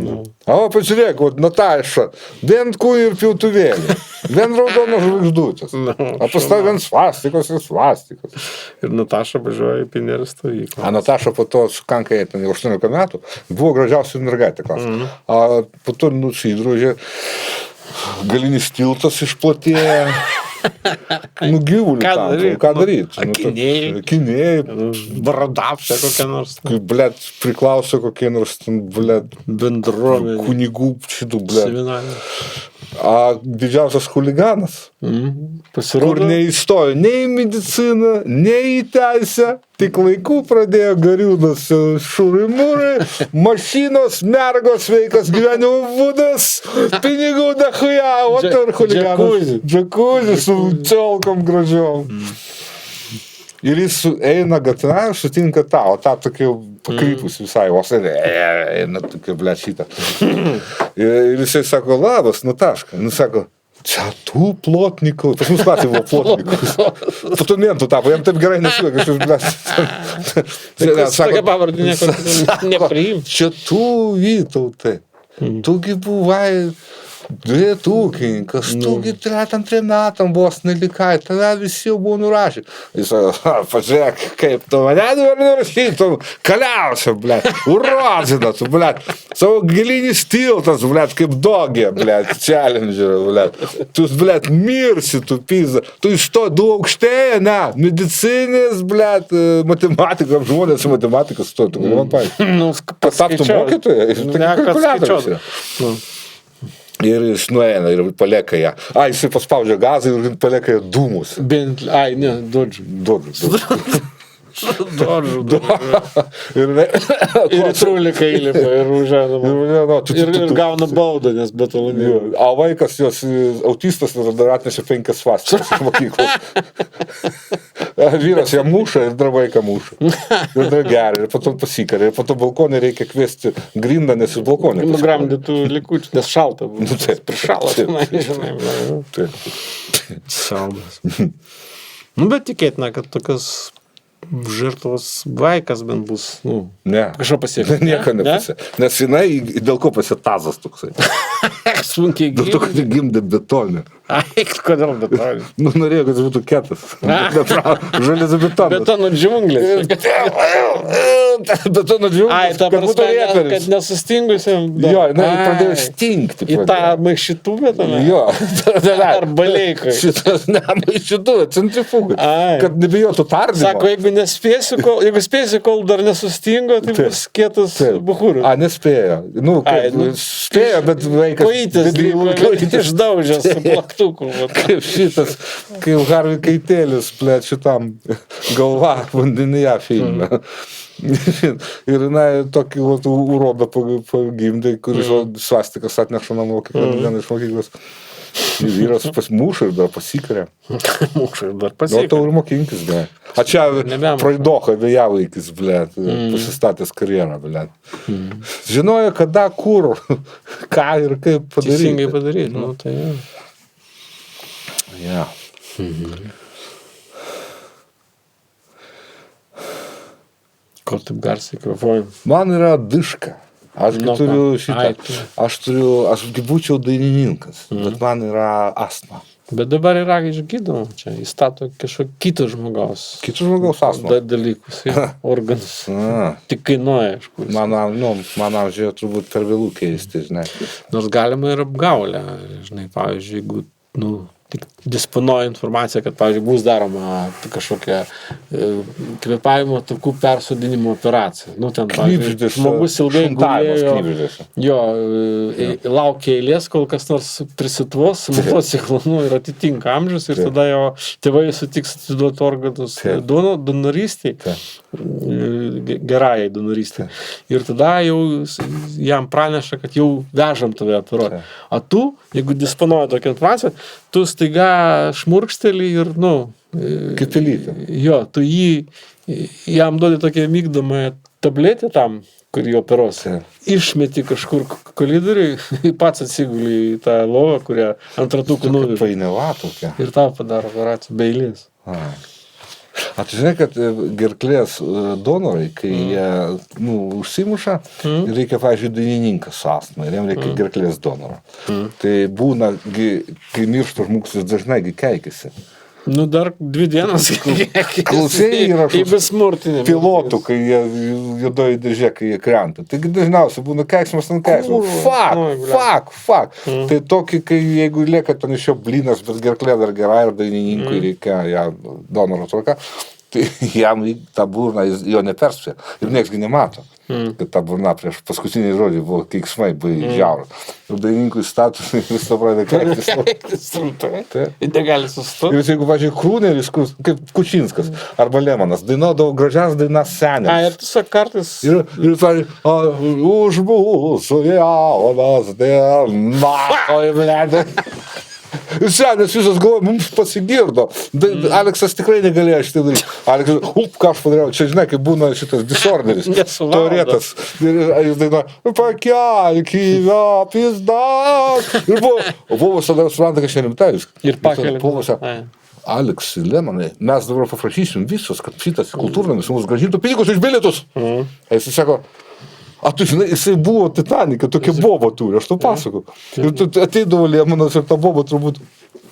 O, pažiūrėk, Nataša, vien kūjų ir pjautuvėlį, vien raudonos žvaigždutės. O pas tai vien svastikos ir svastikos. Ir Nataša važiuoja į Pinėrį stovyklą. A Nataša po to, kankai, ten jau 18 metų, buvo gražiausia mergaitė klasė. A po to nusidrožė, galinis tiltas išplatėja. Gyvulių tam. Ką daryt? Akiniai. Baradapšė kokia nors. Blet, priklauso kokie nors, blet, bendruomenė. Kunigų šitų, blet. Seminarė. A didžiausias huliganas, kur neįstojo nei į mediciną, nei į teisę, tik laikų pradėjo gariūnas šūrimūrai, mašinos, mergos, sveikas gyvenimo būdas, pinigų dachuja, o tai huliganas. Džakuzi su ciolkom gražiom. Ir jis eina gatve ir sutinka tą, o tą tokį pakrypus visai, o eina tokia, ble, šitą. Ir jisai sako, labas, Nataška. Nu, sako, čia tų plotnikų. Pas mus patys buvo plotnikų. Putumentų tapo, jam taip gerai nesuvė, kažkaip, ble. Tokia pavardė nieko nepriim. Čia tų Vytautai. Tugi buvai Dvietukininkas, tugi 3 metam vos nelikai, tave visi jau buvo nurašę. Jis sako, pažiūrėk, kaip tu mane nurašytum, kaliausia, blėt, urozina tu, blėt, savo gilinis tiltas, blėt, kaip dogė, blėt, challenger, blėt, tu, blėt, mirsi, tu pizda, tu iš to 2 aukštėje, ne, medicinis, blėt, matematika, žmonės su matematika stoja, tu man paaiškiai. Nu, Pataptų mokytoje, kalkuliatorius yra. Ir jis nueina ir palieka ją. Jisai paspaudžia gazą ir palieka ją dūmus. Dodžiu. Ir trūlika įlipa ir užėdama. Ir gauna baudą, nes betalonė. O vaikas jos autistas dar atnešė 5 svastikas iš mokyklos. Vyras ją muša ir dar vaiką muša. Ir dar geria, ir po to pasikarė. Ir po to balkonė reikia kviesti grindą, nes iš balkonė. Nugramdytų likučių, nes šalta buvo. Prišalą. Siaubas. Bet tikėtina, kad tokias žirtuvos vaikas bent bus, ne. Kažko pasiekti. Nieko nepasiekti. Nes jinai dėl ko pasitazas toksai. Sunkiai gimdė. Dėl to, kad gimdė betonį. Kodėl betonį? Norėjau, kad jis būtų kietas. Žalias betonas. Betono džiunglės. Betono džiunglės. Ta prasme, kad nesustingusiam. Jo, jinai pradėjo stingti. Į tą maišytuvę tame? Jo. Ar baleikai? Šitas, ne, maišytuvė, centrifugai. Kad nebijotų tardymo. Sako, jeigu spėsi, kol dar nesustingo, tai bus kietas buchūras. Nespėjo. Spėjo, bet vaikas. Koitis išdaužęs su plaktuku. Kaip šitas, kaip Harvey Keitelis, blėt, šitam galva vandenyje filme. Ir jinai tokį urodą pagimdė, kuris svastikas atneša namo kiekvieną dieną iš mokyklos. Vyras muša ir dar pasikarė. Muša ir dar pasikarė. O tau ir mokinkis, blė. Čia praidoka vėjavaikis, blė, pasistatęs karjerą, blė. Žinojo, kada, kur, ką ir kaip padaryti. Teisingai padaryti, tai jau. Ja. Ko taip garsiai kvepuoju? Man yra diška. Aš turiu šitą. Aš būčiau dainininkas, bet man yra astma. Bet dabar yra išgydoma, čia įstato kažkokio kito žmogaus. Kito žmogaus astma. Dalykus, organus. Tik kainuoja, aišku. Man amžiuje turbūt per vėlų keisti, žinai. Nors galima ir apgaulę, žinai, pavyzdžiui, jeigu, tik disponuoja informacija, kad, pavyzdžiui, bus daroma kažkokia kvėpavimo takų persodinimo operacija. Ten, pavyzdžiui, žmogus ilgai gulėjo, laukia eilės, kol kas nors prisitvos su motociklu ir atitinka amžius ir tada jo tėvai sutiks atiduoti organus donorystei, gerajai donorystei. Ir tada jau jam praneša, kad jau vežam tave operuoti. O tu, jeigu disponuoja tokią informaciją, tu staiga šmurkštelį ir, kaip pelytė. Jo, tu jam duodi tokią mygdomąją tabletę tam, kur jį operuos. Išmeti kažkur koridoriui, pats atsiguli į tą lovą, kurią ant ratukų nuveža. Painiava tokia. Ir tau padaro operaciją be eilės. Tu žinai, kad gerklės donorai, kai jie užsimuša, reikia, pavyzdžiui, dainininkas su astma ir jam reikia gerklės donoro. Tai būna, kai miršta žmogus, jis dažnai keikėsi. Dar 2 dienas klausėjai yra pilotų, kai jie juodoji dėžė, kai jie krenta. Taigi dažniausiai būna keiksmas ant keiksmo. Fuck. Tai tokį, kai jeigu lieka ten iš jo blynas, bet gerklė dar gerai ir dainininkui reikia donoro tvarka, tai jam tą burną jo neperspėja. Ir nieksgi nemato, kad ta burna prieš paskutinį žodį buvo keiksmai, buvo žiaurus. Ir dainininkui status vis to pradeda keiktis. Ir negali sustoti. Ir jeigu, pažiūrėjau, Krūneris, kaip Kučinskas arba Lemanas, dainuodavo gražias dainas senės. Ir tu kartais... Ir pažiūrėjau, už mūsų jaunas diena. Oi, blėdė. Ir senis visas galvoja, mums pasigirdo. Aleksas tikrai negalėjo šitą daryti. Aleksas, ką aš padariau, čia žinai, kaip būna šitas disorderis. Teoretas. Ir jis dainuoja, pakelkime pizdas. Ir buvo tada supranta, kad šiandien rimtai. Ir pakelė. Aleksai, Lemanai, mes dabar paprašysim visus, kad šitas kultūrnamis mums grąžintų pinigus iš bilietus. Jis sako, A tu žinai, jisai buvo Titanic'e, tokia boba turi, aš tau pasakau. Ir tu ateidavo Lemanas ir ta boba turbūt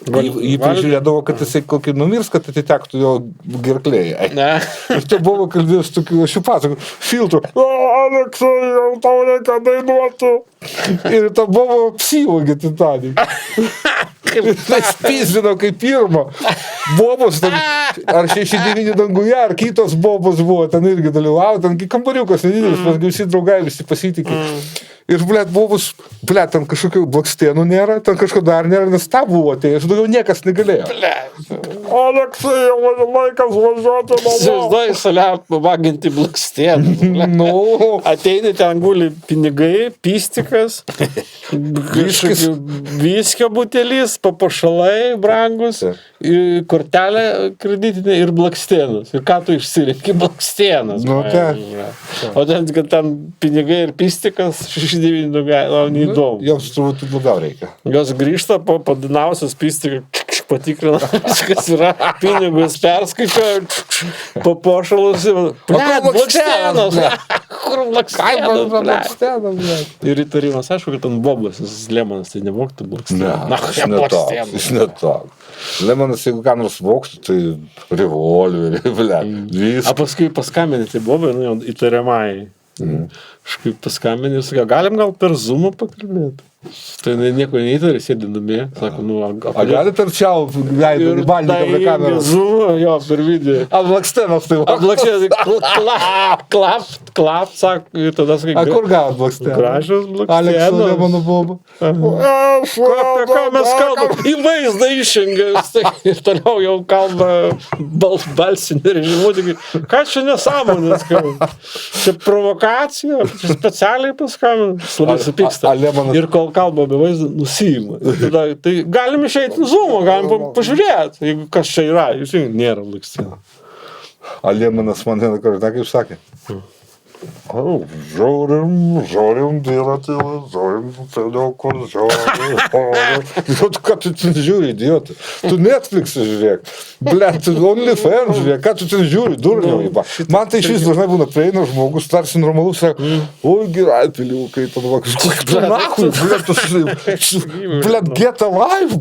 jį prižiūrėdavo, kad jisai kokį numirs, kad atitektų jo gerklėje. Ir tu buvo kalbėjęs tokiu, aš jų pasakau, filtru, Aleksai, jau tau reikia dainuoti. Ir ta buvo apsivogė Titanic'e. Tai spizino kaip pirma. Bobos, ten, ar 6-9 danguje, ar kitos bobos buvo, ten irgi dalyvavo, ten kambariukas nedidelis, mes visi draugai, visi pasitikė. Ir, bobos, ten kažkokių blakstienų nėra, ten kažko dar nėra, nes ta buvo, tai aš daugiau niekas negalėjo. Aleksai, jau laikas važiuoti namo. Įsivaizduoju, salia vaginti blakstienų. Ateini, ten guli pinigai, pistikas, viskio butelis, papuošalai brangus, kortelė kreditinė ir blakstienas. Ir ką tu išsirinki? Blakstienas. O ten pinigai ir pistikas, 6-9 neįdomu. Joms turbūt blogiau reikia. Jos grįžta po padinausios pistiką, patikrina, viskas yra, pinigus perskaičiuoja, papuošalus. Blakstienas. Kur blakstienas? Ir įtarimas, aišku, kad ten bobas, jis Lemanas, tai nevoktų blakstienas. Jis ne toks. Lemanas, jeigu ką nors voktų, tai revolverį, viską. A paskui paskambinti tai bobai, įtariamai. Kažkaip paskambinti ir sakė, galim gal per Zoomą pakalbėti. Tai nieko neįtarė, sėdinami. Sako, a gali per čiau, veidą, į baldiką prie kameros. Zoomą, jo, per video. A blakstienas tai va. A blakstienas, klap, sako, ir tada sakai. A kur gavot blakstienas? Gražios blakstienas. Alekso Lemano boba. Apie ką mes kalbam? Į vaizdą išengęs. Ir toliau jau kalba balsinį režimu. Ką čia nesąmonės kalba? Čia provokacija, čia specialiai paskambina. Labai supyksta. Ir kol kalba apie vaizdą, nusijima. Tada, tai galim išeiti Zoomą, galim pažiūrėti, jeigu kas čia yra. Jūs nėra blakstienų. A Lemanas man vieną kartą, kaip sakė. Žiūrim, kur žiūrim. Ką tu ten žiūri, idiotai? Tu Netflix'ą žiūrėk. Tu OnlyFans žiūrėk. Ką tu ten žiūri, durniau įba. Man tai iš vis dažnai būna prieina žmogus, tarsi normalus, sako, oi, gerai, piliukai, tada kažkur, nahui, get a life,